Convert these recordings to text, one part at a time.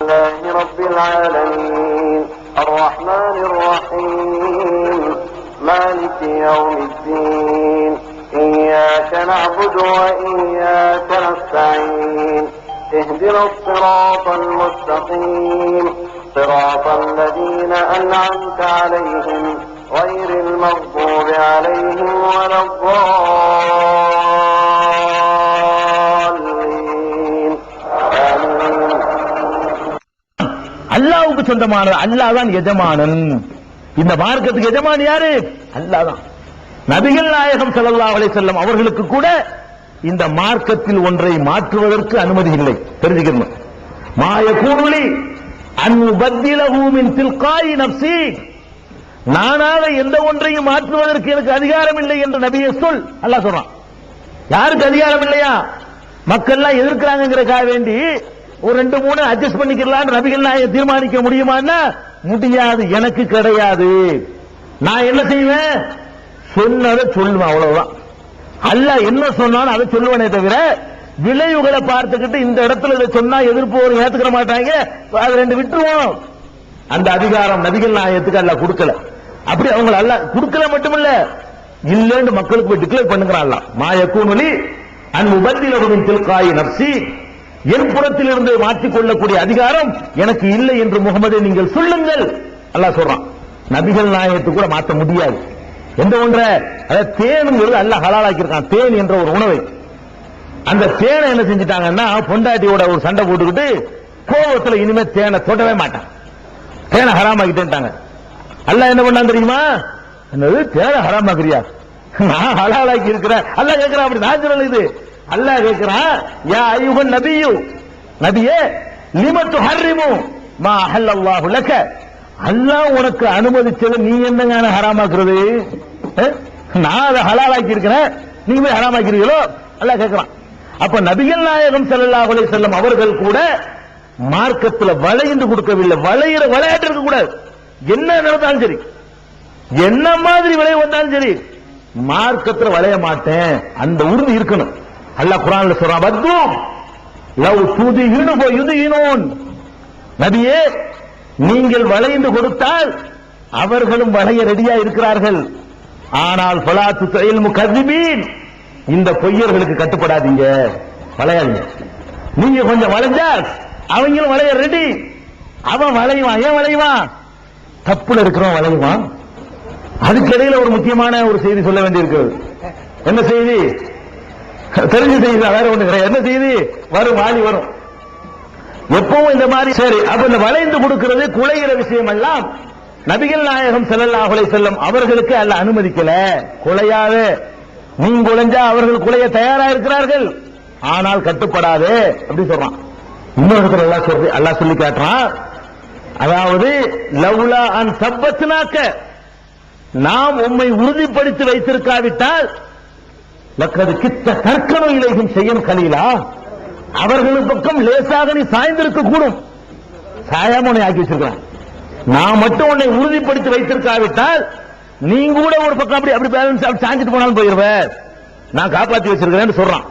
لله رب العالمين الرحمن الرحيم مالك يوم الدين إياك نعبد وإياك نستعين اهدنا الصراط المستقيم صراط الذين أنعمت عليهم غير المغضوب عليهم ولا الضالين آمين. அல்லாஹ்வுக்கு சொந்தமானது. அல்லாஹ் தான் எஜமானன். இந்த மார்க்கத்துக்கு எஜமான் யாரு? அல்லாஹ் தான். நபிகள் நாயகம் ஸல்லல்லாஹு அலைஹி வஸல்லம் அவர்களுக்கு கூட இந்த மார்க்கத்தில் ஒன்றை மாற்றுவதற்கு அனுமதி இல்லை. தெரிஞ்சுக்கணும். மா யகூனு லி அன் உபத்திலஹு மின் தில்காய் நஃப்ஸி, நானாக எந்த ஒன்றையும் மாற்றுவதற்கு எனக்கு அதிகாரம் இல்லை என்று நபியே சொல். அல்லாஹ் சொல்றான். யாருக்கு அதிகாரம் இல்லையா? மக்கள்லாம் எதிர்க்கிறாங்கிறதுக்காக வேண்டி ஒரு 2-3 அட்ஜஸ்ட் பண்ணிக்கலாம் நபிகள் நாயகம் தீர்மானிக்க முடியுமான்னா முடியாது. எனக்கு கிடையாது. நான் என்ன செய்வேன்? சொன்னதை சொல்லுவேன், அவ்வளவுதான். அல்லாஹ் என்ன சொன்னாலும் அதை சொல்லுவனே தவிர விளைவுகளை பார்த்துக்கிட்டு இந்த இடத்துல இதை சொன்னா எதிர்ப்பு ஒரு ஏத்துக்கிற மாட்டாங்க, அது 2 விட்டுருவோம். அந்த அதிகாரம் நபிகள் நாயகத்துக்கு அல்லாஹ் கொடுக்கல. அப்படி அவங்க அல்லாஹ் கொடுக்கல மட்டுமில்ல, இல்லன்னு மக்களுக்கு போய் டிக்ளேர் பண்ணுகிறான். அல்லாஹ் மா யகூனு லி அன் உபத்திலஹு மின் தில்காய் நஃப்ஸி, என் புறத்தில் இருந்து மாற்றிக் கொள்ளக்கூடிய அதிகாரம் எனக்கு இல்லை என்று முகமதே நீங்கள் சொல்லுங்கள். அல்லாஹ் சொல்றான். நபிகள் நாயகத்துக்கு கூட மாற்ற முடியாது. எந்த ஒன்றை, அதாவது தேனுங்கிறது அல்லாஹ் ஹலாலாக்கி இருக்கான். தேன் என்ற ஒரு உணவை, அந்த தேனை என்ன செஞ்சிட்டாங்கன்னா பொண்டாட்டியோட ஒரு சண்டை போட்டுக்கிட்டு கோபத்துல இனிமே தேனை தொடவே மாட்டான், தேனை ஹராமாக்கிட்டேன்ட்டாங்க. அல்லாஹ் என்ன பண்ணான் தெரியுமா? என்னது தேனை ஹராமாக்குறியா? நான் ஹலாலாக்கி இருக்கிறேன். அல்லாஹ் கேட்கிறான். அப்படி நான் சொல்லல, இது அல்லாஹ் கேட்கிறான். யா அய்யுஹன் நபியு, நபியே லிம துஹர்ரிமு மா அஹல்லல்லாஹு லக, அல்லாஹ் உனக்கு அனுமதிச்சது நீ என்னங்க ஹராமாக்குறது? நான் அதை ஹலாலாக்கி இருக்கிறேன், நீங்க ஹராமாக்கிறீங்களோ? அல்லாஹ் கேட்கிறான். அப்ப நபிகள் நாயகம் ஸல்லல்லாஹு அலைஹி வஸல்லம் அவர்கள் கூட மார்க்கத்தில் வளைந்து கொடுக்கவில்லை. வளையிற விளையாட்டு இருக்க கூடாது. என்ன நடந்தாலும் சரி, என்ன மாதிரி விளைவு வந்தாலும் சரி, மார்க்கத்தில் வளைய மாட்டேன், அந்த உறுதி இருக்கணும். அல்லாஹ் குர்ஆன்ல சொல்றான், பத்தும் லவ் துதிஹினு ஃபயுதிஹினூன், நபியே நீங்கள் வளைந்து கொடுத்தால் அவர்களும் வளைய ரெடியா இருக்கிறார்கள். ஆனால் ஃபலா துஸில் முகذிபீன், இந்த பொய்யர்களுக்கு கட்டுப்படாதீங்க, வளையாதீங்க. நீங்க கொஞ்சம் வளைஞ்சா அவங்களும் வளைய ரெடி. அவன் வளைவான். ஏன் வளைவான்? தப்புல இருக்கிறவன் வளைவான். அதுக்கிடையில ஒரு முக்கியமான ஒரு செய்தி சொல்ல வேண்டியிருக்கிறது. என்ன செய்தி? தெரிஞ்ச செய்தி, வேற ஒண்ணு கிடையாது. என்ன செய்தி? வரும் வாலி வரும் எப்பவும் இந்த மாதிரி. சரி, அப்ப இந்த வளைந்து கொடுக்கிறது குலைகிற விஷயம் எல்லாம் நபிகள் நாயகம் ஸல்லல்லாஹு அலைஹி வஸல்லம் அவர்களுக்கு அல்லாஹ் அனுமதிக்கல. குலையாத நீங்க குலைஞ்சா அவர்கள் குலைய தயாரா இருக்கிறார்கள், ஆனால் கட்டுப்படாது அப்படி சொல்றான். இன்னொரு இடத்துல அல்லாஹ் சொல்லி காட்டுறான். அதாவது லவ்லா அன் சப்பத்னாக்க, நாம் உம்மை உறுதிப்படுத்தி வைத்திருக்காவிட்டால் லக்கது கித்த கற்கனோ இலையும் செய்யும் கலீலா, அவர்களின் பக்கம் லேசாக நீ சாய்ந்திருக்க கூடும். சாயாம உன்னை ஆக்கி வச்சிருக்கிறான். நான் மட்டும் உன்னை உறுதிப்படுத்தி வைத்திருக்காவிட்டால் நீ கூட ஒரு பக்கம் அப்படி அப்படி பேலன்ஸ் சாஞ்சிட்டு போனாலும் போயிருவ, நான் காப்பாற்றி வச்சிருக்கிறேன்னு சொல்றான்.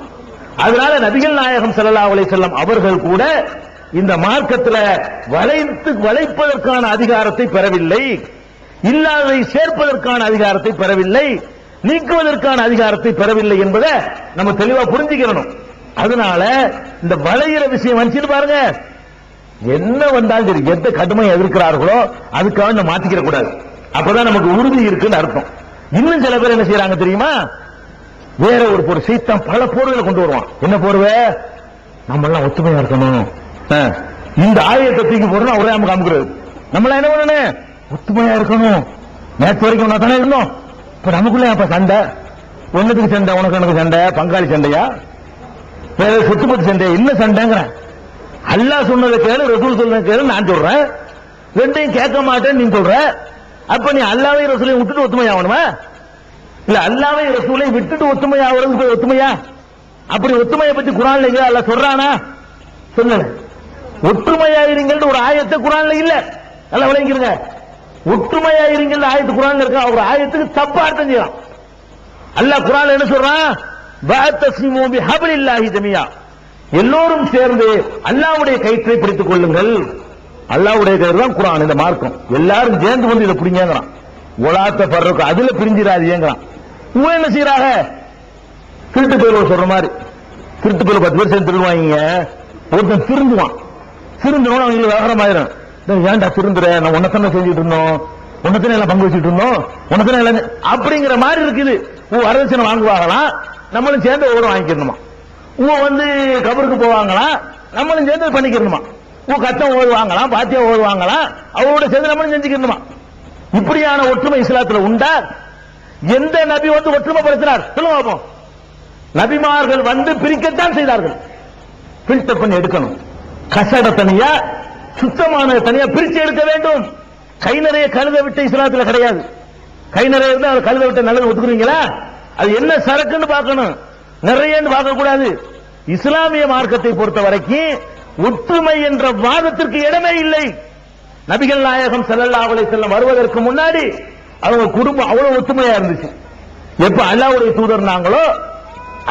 அதனால நபிகள் நாயகம் ஸல்லல்லாஹு அலைஹி வஸல்லம் அவர்கள் கூட இந்த மார்க்கத்தில் வளைப்பதற்கான அதிகாரத்தை பெறவில்லை, இல்லாததை சேர்ப்பதற்கான அதிகாரத்தை பெறவில்லை, நீக்குவதற்கான அதிகாரத்தை பெறவில்லை என்பதை நம்ம தெளிவா புரிஞ்சுக்கணும். அதனால இந்த வளையிற விஷயம் வந்துச்சு பாருங்க, என்ன வந்தாலும் சரி, எந்த கடுமையை எதிர்க்கிறார்களோ அதுக்காக நம்ம மாத்திக்கிற கூடாது. அப்பதான் நமக்கு உறுதி இருக்குன்னு அர்த்தம். இன்னும் சில பேர் என்ன செய்யறாங்க தெரியுமா? வேற ஒரு பொருள் சீத்தம் பல போர்களை கொண்டு வருவான். என்ன போர்வை? நம்ம எல்லாம் ஒத்துமையா இருக்கணும், இந்த ஆயத்தை தூக்கி போடணும், ஒரே நமக்கு அமுக்குறது. நம்மள என்ன பண்ணணும்? ஒத்துமையா இருக்கணும். நேற்று வரைக்கும் நான் தானே இருந்தோம், இப்ப நமக்குள்ள அப்ப சண்டை. ஒண்ணுக்கு சண்டை, உனக்கு எனக்கு சண்டை, பங்காளி சண்டையா, வேற சொத்துப்பட்டு சண்டை, என்ன சண்டைங்கிறேன்? அல்லாஹ் சொன்னதை கேளு, ரசூல் சொன்னதை கேளு, நான் சொல்றேன். ரெண்டையும் கேட்க மாட்டேன்னு நீ சொல்ற. அப்ப நீ அல்லாஹ்வையும் ரசூலையும் விட்டுட்டு ஒத்துமையாகணுமா? இல்ல அல்லாஹ்வையும் ரசூலையும் விட்டுட்டு ஒத்துமையாகிறது ஒத்துமையா? அப்படி ஒத்துமையை பத்தி குர்ஆன்ல எங்க அல்லாஹ் சொல்றானா? சொல்லல. ஒற்றுமையாயிருங்கள் ஒரு ஆயத்தை குர்ஆன்ல இல்ல. நல்லா விளங்கிருங்க. ஒற்றுமையாயிருங்கள் ஆயத்து குர்ஆன்ல இருக்க, ஒரு ஆயத்துக்கு தப்பா அர்த்தம் செய்யலாம். அல்லாஹ் குர்ஆன்ல என்ன சொல்றான்? வஅத்தஸிமு பிஹப்லில்லாஹி ஜமீஆ, எல்லோரும் சேர்ந்து அல்லாஹ்வுடைய கயிற்றை பிடித்துக் கொள்ளுங்கள். அல்லாஹ்வுடைய கயிறு தான் குர்ஆன், இந்த மார்க்கம். எல்லாரும் சேர்ந்து வந்து இதை பிடிங்கிறான். ஒலாத்த பர்றக்கு அதுல பிரிஞ்சிடாதீங்கிறான். இவன் என்ன செய்யறாங்க? திருட்டு பேர் சொல்ற மாதிரி, திருட்டு பேர் 10 பேர் சேர்ந்து திருடுவாங்க. ஒருத்தன் திருந்துவான், திருந்தவன அவங்களுக்கு விவகாரமாயிரும். ஏன்டா திருந்துற, நான் உன்னத்தானே செஞ்சுட்டு இருந்தோம், உன்னத்தானே எல்லாம் பங்கு வச்சுட்டு இருந்தோம், உன்னத்தானே எல்லாம் அப்படிங்கிற மாதிரி இருக்குது. வரதட்சணை வாங்குவாங்களாம், நம்மளும் சேர்ந்து ஒவ்வொரு வாங்கிக்கணுமா. வந்து கபருக்கு போவாங்களாம், நம்மளும் சேர்ந்து பண்ணிக்கணுமா. கத்தம் ஓதுவாங்களாம், பாத்தியம் ஓதுவாங்களாம், அவரோட சேர்ந்து நம்மளும் செஞ்சுக்கணுமா. இப்படியான ஒற்றுமை இஸ்லாத்துல உண்டா? எந்த நபி வந்து ஒற்றுமைப்படுத்தினார் சொல்லுங்க பாப்போம். நபிமார்கள் வந்து பிரிக்கத்தான் செய்தார்கள். பில்டர் பண்ணி எடுக்கணும். கசட தனியா, சுத்தமான தனியா பிரிச்சு எடுக்க வேண்டும். கை நிறைய கழுத விட்டு இஸ்லாத்துல கிடையாது. கை நிறைய இருந்தா கழுத விட்டு நல்லது ஒத்துக்குறீங்களா? அது என்ன சரக்குன்னு பார்க்கணும், நிறைய பார்க்க கூடாது. இஸ்லாமிய மார்க்கத்தை பொறுத்த வரைக்கும் ஒற்றுமை என்ற வாதத்திற்கு இடமே இல்லை. நபிகள் நாயகம் ஸல்லல்லாஹு அலைஹி வஸல்லம் வருவதற்கு முன்னாடி அவங்க குடும்பம் அவ்வளவு ஒற்றுமையா இருந்துச்சு. எப்ப அல்லாஹ்வுடைய தூதர் நாங்களோ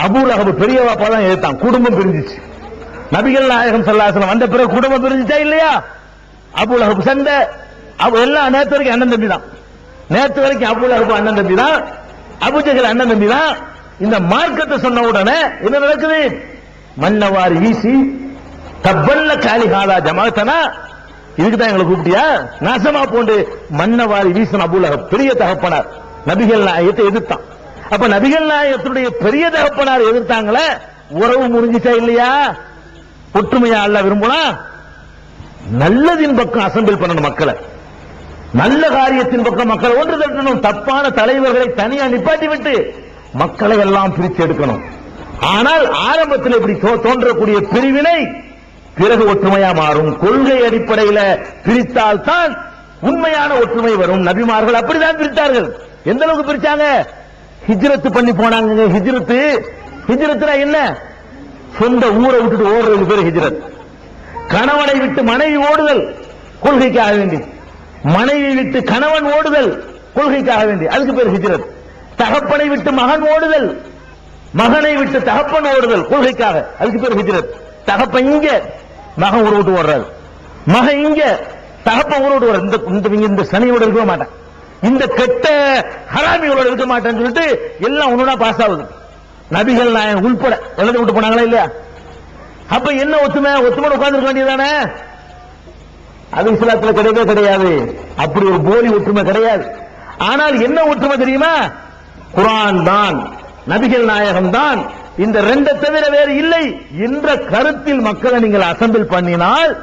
அபூ லஹப் பெரிய வாப்பா தான் எதிர்த்தான், குடும்பம் பிரிஞ்சிச்சு. நபிகள் நாயகம் ஸல்லல்லாஹு அலைஹி வஸல்லம் வந்த பிறகு குடும்பம் பிரிஞ்சிச்சா இல்லையா? அபூ லஹப் சண்டை, எல்லாம் நேத்து வரைக்கும் அண்ணன் தம்பி தான். நேத்து வரைக்கும் அபூ லஹப் அண்ணன் தம்பி தான், அபூ ஜஹல் அண்ணன் தம்பி தான். இந்த மார்க்கத்தை சொன்ன உடனே என்ன நடக்குது? மன்னவாரி வீசி தப்பல்ல காலிஹாலா ஜமாத்தனா, இதுக்கு தான் எங்களை கூப்பிட்டியா, நாசமா போண்டு மன்னவாரி வீசன் அபூ லஹப் பெரிய தகப்பனார் நபிகள் நாயகத்தை எதிர்த்தான். அப்ப நபிகள் நாயகத்துடைய பெரிய தகப்பனார் எதிர்த்தாங்களே, உறவு முறிஞ்சிச்சா இல்லையா? ஒற்றுமையா அல்லாஹ் விரும்பலாம். நல்லதின் பக்கம் அசம்பிள் பண்ணணும் மக்களை, நல்ல காரியத்தின் பக்கம் மக்களை ஒன்று திரட்டணும். தப்பான தலைவர்களை தனியா நிப்பாட்டி விட்டு மக்களை எல்லாம் பிரித்து எடுக்கணும். ஆனால் ஆரம்பத்தில் இப்படி தோன்றக்கூடிய பிரிவினை பிறகு ஒற்றுமையா மாறும். கொள்கை அடிப்படையில் பிரித்தால் தான் உண்மையான ஒற்றுமை வரும். நபிமார்கள் அப்படிதான் பிரித்தார்கள். எந்த அளவுக்கு பிரிச்சாங்க? ஹிஜ்ரத் பண்ணி போனாங்க. ஹிஜ்ரத்னா என்ன? சொந்த ஊரை விட்டுட்டு ஓடுறது பேர் ஹிஜ்ரத். கணவனை விட்டு மனைவி ஓடுதல் கொள்கைக்காக வேண்டி, மனைவி விட்டு கணவன் ஓடுதல் கொள்கைக்காக வேண்டி, அதுக்கு பேர் ஹிஜ்ரத். தகப்பனை விட்டு மகன் ஓடுதல், மகனை விட்டு தகப்பன் ஓடுதல் கொள்கைக்காக, அதுக்கு பேர் ஹிஜ்ரத். தகப்பன் இங்க, மகன் ஊரை விட்டு ஓடுறாரு. மகன் இங்க, தகப்பன் ஊரை விட்டு ஓடுறாரு. இந்த சனியோட இருக்க மாட்டேன், இந்த கெட்ட ஹராமிகளோட இருக்க மாட்டேன்னு சொல்லிட்டு எல்லாம் ஒண்ணுனா பாஸ் ஆகுது. நபிகள் நாயகம் உள்பட எல்லாத்தையும் விட்டு போனாங்களா இல்லையா? அப்ப என்ன ஒத்துமை? ஒத்துமை உட்கார்ந்து இருக்க வேண்டியதானே? அது இஸ்லாத்துல கிடையவே கிடையாது. அப்படி ஒரு போலி ஒற்றுமை கிடையாது. ஆனால் என்ன ஒற்றுமை தெரியுமா? குர்ஆன் தான், நபிகள் நாயகம் தான், இந்த ரெண்டை தவிர வேறு இல்லை என்ற கருத்தில் மக்களை நீங்கள் அசம்பிள் பண்ணினால்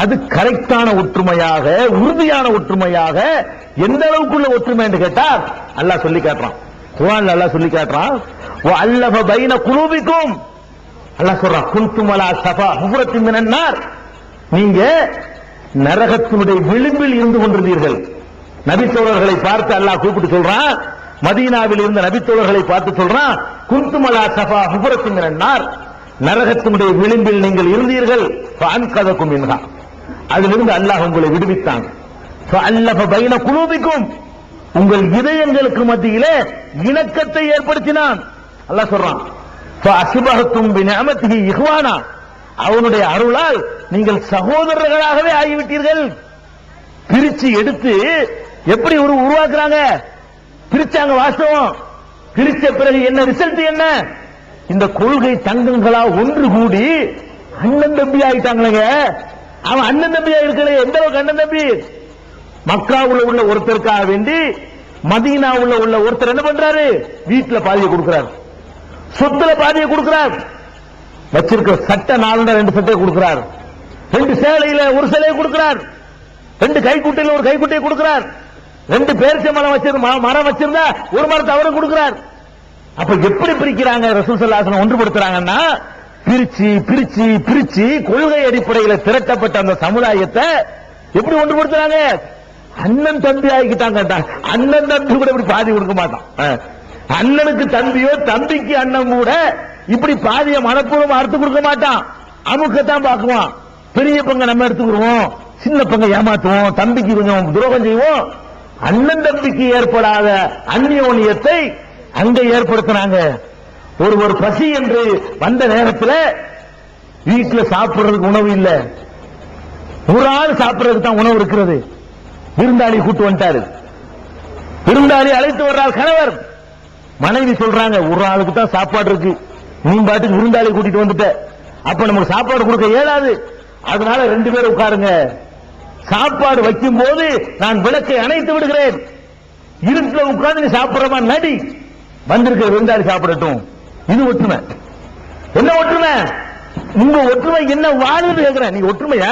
அது கரெக்டான ஒற்றுமையாக, உறுதியான ஒற்றுமையாக. எந்த அளவுக்குள்ள ஒற்றுமை என்று கேட்டால் அல்லாஹ் சொல்லி காட்டுறான். குர்ஆன்ல அல்லாஹ் சொல்லி காட்டுறான், வஅல்லஃப பைன குலூபிக்கும். அல்லாஹ் சொல்றான், குன்தும் அலா ஸஃபா ஹுஃபரத்தின் மினன் நார். நீங்க நரகத்தினுடைய விளிம்பில் இருந்து கொண்டிருந்தீர்கள். நபித்தோழர்களை பார்த்து அல்லாஹ் கூப்பிட்டு சொல்றான், மதீனாவில் இருந்த நபித்தோழர்களை பார்த்து சொல்றான், குன்தும் அலா ஸஃபா ஹுஃபரத்தின் மினன் நார். நரகத்தினுடைய விளிம்பில் நீங்கள் இருந்தீர்கள். ஃபஅன்கதகும் மின்ஹா, அதிலிருந்து அல்லாஹ் உங்களை விடுவித்தான். ஃபஅல்லஃப பைன குலூபிக்கும், உங்கள் இதயங்களுக்கு மத்தியிலே இணக்கத்தை ஏற்படுத்தினான். அல்லாஹ் சொல்றான், ஃபஅஸ்பஹதும் பினிஅமதிஹி இஹ்வானா, அவனுடைய அருளால் நீங்கள் சகோதரர்களாகவே ஆகிவிட்டீர்கள். பிரிச்சு எடுத்து எப்படி உருவாக்குறாங்க? பிரிச்சாங்க. வாஸ்தவம். பிரிச்ச பிறகு என்ன ரிசல்ட்? என்ன? இந்த கொள்கை தங்கங்களா ஒன்று கூடி அண்ணன் தம்பி ஆயிட்டாங்களேங்க. அவன் அண்ணன் தம்பியா இருக்கல. எந்த அளவுக்கு அண்ணன் தம்பி? மக்காவுல உள்ள ஒருத்தருக்காக வேண்டி மதீனாவுல உள்ள ஒருத்தர் என்ன பண்றாரு? வீட்டுல பாதியை கொடுக்கிறார், சொத்துல பாதியை கொடுக்கிறார், வச்சிருக்க சட்டை 4 சட்டையை கொடுக்கிறார், 2 சேலையில ஒரு சேலையை கொடுக்கிறார், 2 கைக்குட்டையில ஒரு கைக்குட்டையை கொடுக்கிறார், 2 பேரிச்ச மரம் வச்சிருந்தா ஒரு மரத்தை அவரும் கொடுக்கிறார். அப்ப எப்படி பிரிக்கிறாங்க? ரசூல் ஸல்லல்லாஹு அலைஹி வஸல்லம் ஒன்றுபடுத்துறாங்கன்னா, பிரிச்சு பிரிச்சு பிரிச்சு கொள்கை அடிப்படையில் திரட்டப்பட்ட அந்த சமுதாயத்தை எப்படி ஒன்றுபடுத்துறாங்க? அண்ணன் தம்பி ஆகிட்டாங்க. அண்ணன் தம்பி கூட இப்படி பாதி கொடுக்க மாட்டான். அண்ணனுக்கு தம்பியோ தம்பிக்கு அண்ணன் கூட இப்படி பாதிய மனப்பூர்வம் அறுத்து கொடுக்க மாட்டான். அமுக்கத்தான் பார்க்குவான். பெரிய பங்கை நம்ம எடுத்துக்கிடுவோம், சின்ன பங்கை ஏமாத்துவோம், தம்பிக்கு கொஞ்சம் துரோகம் செய்வோம். அண்ணன் தம்பிக்கு ஏற்படாத அந்நியோன்யத்தை அங்க ஏற்படுத்தினாங்க. ஒரு பசி என்று வந்த நேரத்தில் வீட்டுல சாப்பிடுறதுக்கு உணவு இல்ல, ஒரு ஆள் சாப்பிடுறதுக்கு தான் உணவு இருக்கிறது. விருந்தாளி கூட்டு வந்துட்டாரு, விருந்தாளி அழைத்து வர்றாள் கணவர். மனைவி சொல்றாங்க, ஒரு ஆளுக்கு தான் சாப்பாடு இருக்கு, நீ பாட்டுக்கு விருந்தாளி கூட்டிட்டு வந்துட்ட, அப்ப நமக்கு சாப்பாடு கொடுக்க இயலாது, அதனால 2 பேரும் உட்காருங்க, சாப்பாடு வைக்கும் போது நான் விளக்கை அணைத்து விடுகிறேன், இருட்டுல உட்கார்ந்து நீ சாப்பிடுறமா நடி, வந்திருக்கிற விருந்தாளி சாப்பிடட்டும். இது ஒற்றுமை. என்ன ஒற்றுமை? உங்க ஒற்றுமை என்ன வாழுது கேட்கிறேன். நீங்க ஒற்றுமையா?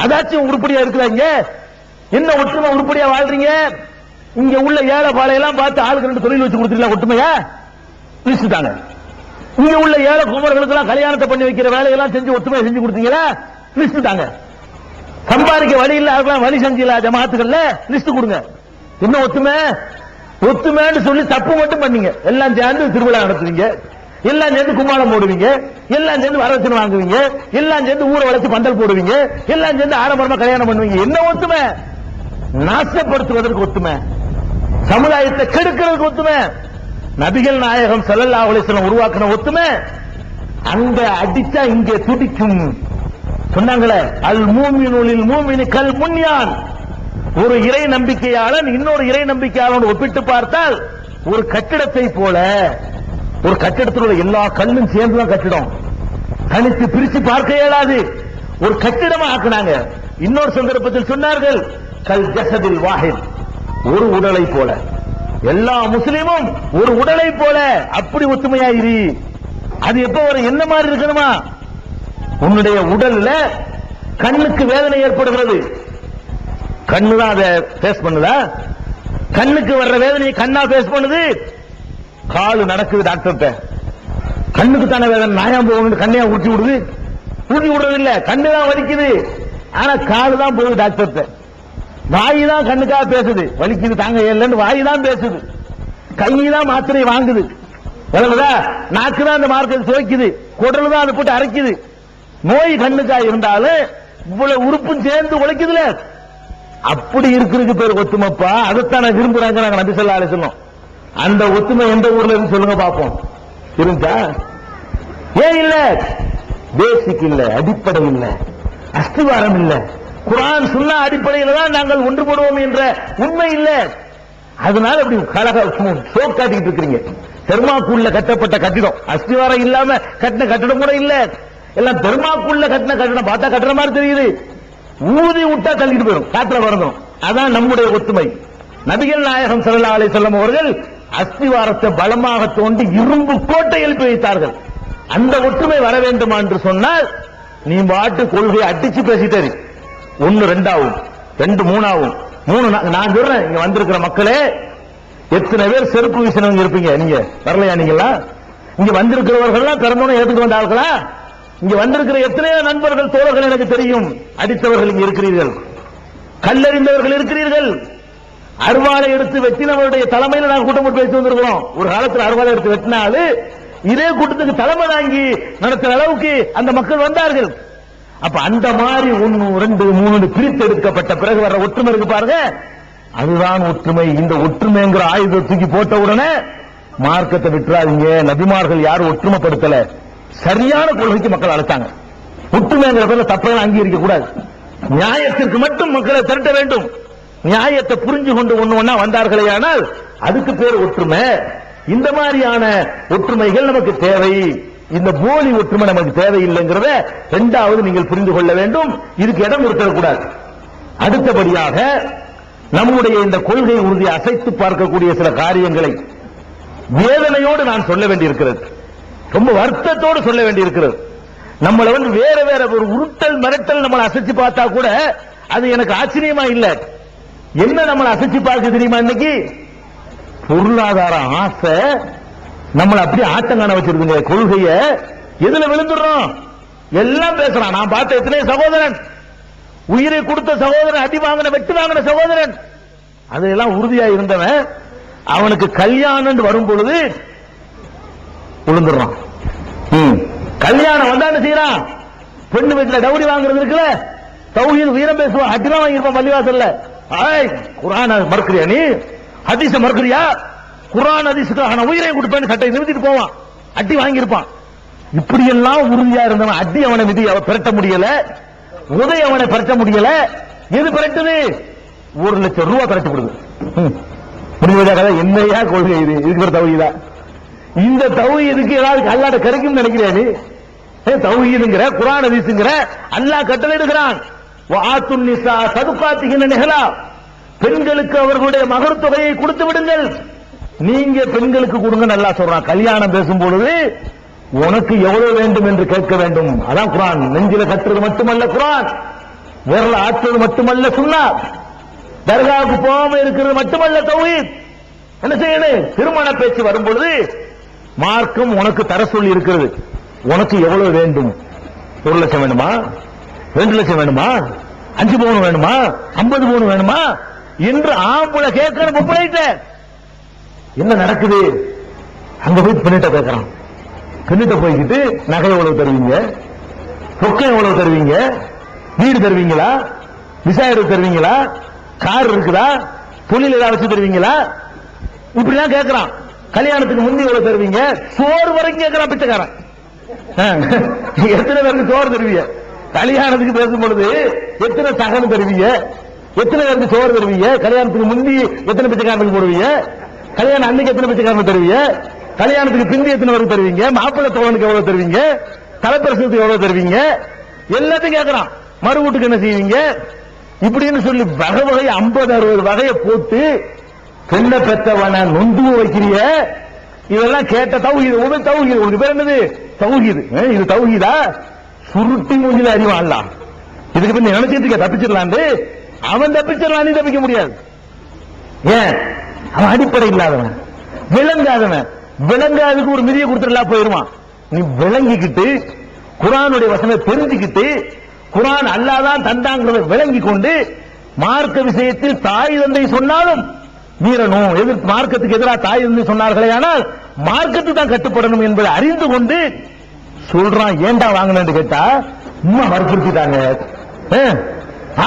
அதாச்சும் உருப்படியா இருக்கிறாங்க. என்ன ஒற்றுமை உருப்படியா வாழ்றீங்க? இங்க உள்ள ஏழை பாலையெல்லாம் பார்த்து ஆளுக்கு 2 தொழில் வச்சு கொடுத்துருக்கலாம், ஒற்றுமையா? லிஸ்டாங்க. இங்க உள்ள ஏழை குமர்களுக்கு எல்லாம் கல்யாணத்தை பண்ணி வைக்கிற வேலையெல்லாம் செஞ்சு ஒற்றுமையை செஞ்சு கொடுத்தீங்களா? லிஸ்ட் தாங்க. சம்பாதிக்க வழி இல்ல, அதுக்கெல்லாம் வழி செஞ்சல ஜமாத்துக்கள்ல லிஸ்ட் கொடுங்க. என்ன ஒத்துமை? ஒத்துமைன்னு சொல்லி தப்பு மட்டும் பண்ணீங்க. எல்லாம் சேர்ந்து திருவிழா நடத்துவீங்க, எல்லாம் சேர்ந்து கும்மாளம் போடுவீங்க, எல்லாம் சேர்ந்து வரவச்சனை வாங்குவீங்க, எல்லாம் சேர்ந்து ஊரை வளைச்சு பந்தல் போடுவீங்க, எல்லாம் சேர்ந்து ஆடம்பரமா கல்யாணம் பண்ணுவீங்க. என்ன ஒத்துமை? நாசப்படுத்துவதற்கு ஒத்துமை, சமுதாயத்தை கெடுக்கிறதுக்கு ஒத்துமை. நபிகள் நாயகம் ஸல்லல்லாஹு அலைஹி வஸல்லம் உருவாக்கின ஒத்துமை அங்க அடிச்சா இங்கே துடிக்கும் சொன்னாங்களே. அல் மூமினுல் மூமினி கல் புன்யான். ஒரு இறை நம்பிக்கையாளன் இன்னொரு இறை நம்பிக்கையாளன் ஒப்பிட்டு பார்த்தால் ஒரு கட்டிடத்தை போல. ஒரு கட்டிடத்தில் உள்ள எல்லா கல்லும் சேர்ந்துதான் கட்டிடம், தனித்து பிரிச்சு பார்க்க இயலாது. ஒரு கட்டிடமா ஆக்குனாங்க. இன்னொரு சந்தர்ப்பத்தில் சொன்னார்கள், கல் ஜஸதில் வாஹித், ஒரு உடலை போல. எல்லா முஸ்லிமும் ஒரு உடலை போல. அப்படி ஒத்துமையாயிரு. அது எப்ப வரும்? என்ன மாதிரி இருக்கணுமா? உன்னுடைய உடல்ல கண்ணுக்கு வேதனை ஏற்படுகிறது, கண்ணுதான் அதை பேஸ் பண்ணுதா? கண்ணுக்கு வர்ற வேதனையை கண்ணா பேஸ் பண்ணுது. காலு நடக்குது டாக்டர்கிட்ட, கண்ணுக்கு தானே வேதனை, நாயாம் போகணும் கண்ணையா ஊட்டி விடுது? ஊட்டி விடுறது இல்ல, கண்ணு தான் வலிக்குது. ஆனா காலு தான் போகுது டாக்டர்கிட்ட. வாயு தான் கண்ணுக்காக பேசுது, வலிக்குது தாங்க இல்லைன்னு வாயு தான் பேசுது. கை தான் மாத்திரை வாங்குது, நாக்கு தான் அந்த மார்க்கெட் துவைக்குது, குடல் தான் அதை போட்டு அரைக்குது. நோய் கண்ணுக்கா இருந்தாலும் இவ்வளவு உறுப்பும் சேர்ந்து உழைக்குதுல. அப்படி இருக்கிறதுக்கு பேர் ஒத்துமைப்பா. அதைத்தான் விரும்புறாங்க நாங்க நபி ஸல்லல்லாஹு அலைஹி வஸல்லம். அந்த ஒத்துமை எந்த ஊர்ல இருந்து சொல்லுங்க பாப்போம். இருந்தா ஏன் இல்ல? பேசிக் இல்ல, அடிப்படை இல்ல, அஸ்திவாரம் இல்ல. குர்ஆன் சுன்னா அடிப்படையில் தான் நாங்கள் ஒன்றுபடுவோம் என்ற உண்மை இல்ல. அதனால அப்படி கலக சோக் காட்டிட்டு இருக்கிறீங்க. தெர்மாக்கூல்ல கட்டப்பட்ட கட்டிடம், அஸ்திவாரம் இல்லாம கட்டின கட்டிடம் கூட இல்ல. எல்லாம் தெர்மாக்கூல்ல கட்டின கட்டிடம் பார்த்தா கட்டுற மாதிரி தெரியுது. ஊதி விட்டா தள்ளிட்டு போயிடும், காற்றுல வரணும். அதான் நம்முடைய ஒத்துமை. நபிகள் நாயகம் ஸல்லல்லாஹு அலைஹி வஸல்லம் அவர்கள் அஸ்திவாரத்தை பலமாக தோண்டி இரும்பு கோட்டை எழுப்பி வைத்தார்கள். அந்த ஒற்றுமை வர வேண்டுமா என்று சொன்னால் நீ பாட்டு கொள்கையை அடிச்சு பேசிட்டே 1 2 ஆகும், 2 3 ஆகும், 3 நான் சொல்றேன். இங்க வந்திருக்கிற மக்களே எத்தனை பேர் செருப்பு வீசினவங்க இருப்பீங்க? நீங்க வரலையா? நீங்களா இங்க வந்திருக்கிறவர்கள் பிறந்தோன்னு ஏத்துக்கு வந்த ஆட்களா? இங்க வந்திருக்கிற எத்தனையோ நண்பர்கள் தோழர்கள் எனக்கு தெரியும். அடித்தவர்கள் இங்க இருக்கிறீர்கள், கல்லறிந்தவர்கள் இருக்கிறீர்கள், அருவாளை எடுத்து வெட்டினவருடைய தலைமையில் நாங்கள் கூட்டம் போட்டு பேசி வந்திருக்கிறோம். ஒரு காலத்தில் அருவாளை எடுத்து வெட்டினாலு இதே கூட்டத்துக்கு தலைமை தாங்கி நடத்துற அளவுக்கு அந்த மக்கள் வந்தார்கள். அப்ப அந்த மாதிரி 1 2 3 பிரித்தெடுக்கப்பட்ட பிறகு வர ஒற்றுமை இருக்கு பாருங்க, அதுதான் ஒற்றுமை. இந்த ஒற்றுமைங்கிற ஆயுதத்தை தூக்கி போட்ட உடனே மார்க்கத்தை விட்டுறாதீங்க. நபிமார்கள் யாரும் ஒற்றுமைப்படுத்தல, சரியான கொள்கைக்கு மக்கள் அழைத்தாங்க. ஒற்றுமைங்கிற பேர்ல தப்பெல்லாம் அங்கீகரிக்க கூடாது. நியாயத்திற்கு மட்டும் மக்களை திரட்ட வேண்டும். நியாயத்தை புரிஞ்சு கொண்டு ஒண்ணு வந்தார்களே, ஆனால் அதுக்கு பேர் ஒற்றுமை. இந்த மாதிரியான ஒற்றுமைகள் நமக்கு தேவை. இந்த போலி ஒற்றுமை நமக்கு தேவையில்லைங்கிறத இரண்டாவது நீங்கள் புரிந்து கொள்ள வேண்டும். இதுக்கு இடம் இருக்கக்கூடாது. அடுத்தபடியாக நம்முடைய இந்த கொள்கை உறுதியை அசைத்து பார்க்கக்கூடிய சில காரியங்களை வேதனையோடு நான் சொல்ல வேண்டியிருக்கிறது, ரொம்ப வருத்தத்தோடு சொல்ல வேண்டியிருக்கிறது. நம்மளை வேற வேற ஒரு உருட்டல் மிரட்டல் நம்மளை அசைச்சு பார்த்தா கூட அது எனக்கு ஆச்சரியமா இல்ல. என்ன நம்மளை அசைச்சு பார்க்க தெரியுமா? இன்னைக்கு பொருளாதார ஆசை நம்மளை அப்படியே ஆட்டங்கான வச்சிருக்குங்க. கொள்கைய எதுல விழுந்துடுறோம்? எல்லாம் பேசுறான். நான் பார்த்த எத்தனை சகோதரன், உயிரை கொடுத்த சகோதரன், அடி வாங்கின வெட்டு வாங்கின சகோதரன், அதெல்லாம் உறுதியா இருந்தவன் அவனுக்கு கல்யாணம் வரும் பொழுது விழுந்துடுறான். கல்யாணம் வந்தா என்ன செய்யறான்? பெண்ணு வீட்டுல டவுரி வாங்குறது இருக்குல்ல, தௌஹீத் வீரம் பேசுவான், அடிலாம் வாங்கியிருப்பான் பள்ளிவாசல்ல. குர்ஆன் மறுக்கிறியா? நீ ஹதீஸ மறுக்கிறியா? குர்ஆன் ஹதீஸுக்காக நான் உயிரை கொடுப்பேன்னு சட்டை நிறுத்திட்டு போவான், அடி வாங்கியிருப்பான். இப்படியெல்லாம் உறுதியா இருந்தவன் அடி அவனை விதி பிரட்ட முடியல, உதய அவனை பிரட்ட முடியல. எது பிரட்டுது? 1,00,000 ரூபாய் பிரட்டப்படுது. முடிவதாக என்னையா கொள்கை இது? இதுக்கு ஒரு தௌஹீதா? இந்த தௌஹீதுக்கு ஏதாவது அல்லாஹ்ட்ட கிடைக்கும் நினைக்கிறேன் நீ? தௌஹீதுங்கிற குர்ஆன் ஹதீஸ்ங்கிற அல்லாஹ் கட்டளையிடுகிறான். வஆத்துன் நிஸா சதுகாத்திஹின் நிஹலா, பெண்களுக்கு அவர்களுடைய மகர் தொகையை கொடுத்து விடுங்கள். நீங்க பெண்களுக்கு கொடுங்க அல்லாஹ் சொல்றான். கல்யாணம் பேசும் பொழுது உனக்கு எவ்வளவு வேண்டும் என்று கேட்க வேண்டும். அதான் குர்ஆன். நெஞ்சில கட்டுறது மட்டுமல்ல குர்ஆன், விரல ஆற்றுவது மட்டுமல்ல சுன்னாத், தர்காவுக்கு போகாம இருக்கிறது மட்டுமல்ல தௌஹீத். என்ன செய்யணும்? திருமண பேச்சு வரும்பொழுது மார்க்கம் உனக்கு தர சொல்லி இருக்கிறது. உனக்கு எவ்வளவு வேண்டும்? 1,00,000 வேணுமா? 2,00,000 வேணுமா? 5 பவுன் வேணுமா? 50 பவுன் வேணுமா என்று ஆம்பளை கேட்கணும். பொம்பளைட்ட என்ன நடக்குது? அங்க போய் பெண்ணிட்ட கேட்கறான். பெண்ணிட்ட போய்கிட்டு நகை எவ்வளவு தருவீங்க, சொக்கம் எவ்வளவு தருவீங்க, வீடு தருவீங்களா, விசா எடுத்து தருவீங்களா, கார் இருக்குதா, தொழில் ஏதாவது வச்சு தருவீங்களா, இப்படிலாம் கேட்கறான். கல்யாணத்துக்கு முந்தி எவ்வளவு தருவீங்க, சோறு வரைக்கும் கேட்கறான் பிச்சைக்காரன். எத்தனை பேருக்கு சோறு தருவீங்க? கல்யாணத்துக்கு பேசும் பொழுது எத்தனை சகனம் தருவீங்க, எத்தனை பேருக்கு சோறு தருவீங்க, கல்யாணத்துக்கு முந்தி எத்தனை பிச்சைக்காரனுக்கு போடுவீங்க, கல்யாணம் அன்னைக்கு எத்தனை பிச்சைக்காரனுக்கு தருவீங்க, கல்யாணத்துக்கு பிந்தி எத்தனை பேருக்கு தருவீங்க, மாப்பிள்ளை தோழனுக்கு எவ்வளவு தருவீங்க, தலைப்பிரசனத்துக்கு எவ்வளவு தருவீங்க, எல்லாத்தையும் கேட்கறான். மறு வீட்டுக்கு என்ன செய்வீங்க இப்படின்னு சொல்லி வகை வகை 50-60 வகையை போட்டு பெண்ணை பெற்றவன நொந்து வைக்கிறிய. இதெல்லாம் கேட்ட தௌஹீது. தௌஹீது உனக்கு பேர் என்னது? தௌஹீது. இது தௌஹீதா? சுருட்டி மூஞ்சில அறிவான்லாம். இதுக்கு பின்ன நினைச்சிட்டு இருக்க தப்பிச்சிடலாம். அவன் தப்பிச்சிடலாம், நீ தப்பிக்க முடியாது. ஏன்? அவன் அடிப்படை இல்லாதவன், விளங்காதவன். விளங்காதுக்கு ஒரு மிதியை கொடுத்துடலாம் போயிருவான். நீ விளங்கிக்கிட்டு குர்ஆனுடைய வசனத்தை தெரிஞ்சுக்கிட்டு குர்ஆன் அல்லாஹ் தந்தாங்கிறத விளங்கி கொண்டு மார்க்க விஷயத்தில் தாய் தந்தை சொன்னாலும் மீறணும். எதிர்த்து மார்க்கத்துக்கு எதிராக தாய் தந்தை சொன்னார்களே ஆனால் மார்க்கத்துக்கு தான் கட்டுப்படணும் என்பதை அறிந்து கொண்டு சொல்றான். ஏண்டா வாங்கணும்னு கேட்டா அம்மா வற்புறுத்திட்டாங்க,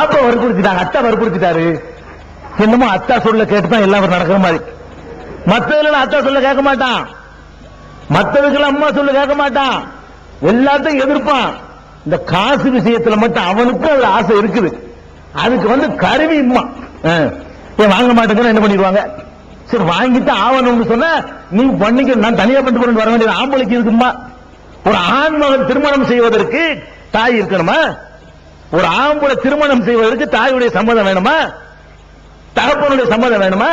அப்பா வற்புறுத்திட்டாங்க, அத்தா வற்புறுத்திட்டாரு. என்னமோ அத்தா சொல்ல கேட்டுதான் எல்லாம் நடக்கிற மாதிரி. மற்றவர்கள் அத்தா சொல்ல கேட்க மாட்டான், மற்றவர்கள் அம்மா சொல்ல கேட்க மாட்டான், எல்லாத்தையும் எதிர்ப்பான். இந்த காசு விஷயத்துல மட்டும் அவனுக்கு அதுல ஆசை இருக்குது. அதுக்கு கருவி இம்மா வாங்க மாட்டேங்கிற என்ன பண்ணிடுவாங்க? சரி வாங்கிட்டு ஆவணும்னு சொன்ன நீ பண்ணிக்க, நான் தனியா பண்ணிட்டு கொண்டு வர வேண்டியது ஆம்பளைக்கு இருக்குமா? ஒரு ஆண்மகன் திருமணம் செய்வதற்கு தாய் இருக்கணுமா? ஒரு ஆம்பளை திருமணம் செய்வதற்கு தாயுடைய சம்மதம் வேணுமா? தகப்பனுடைய சம்மதம் வேணுமா?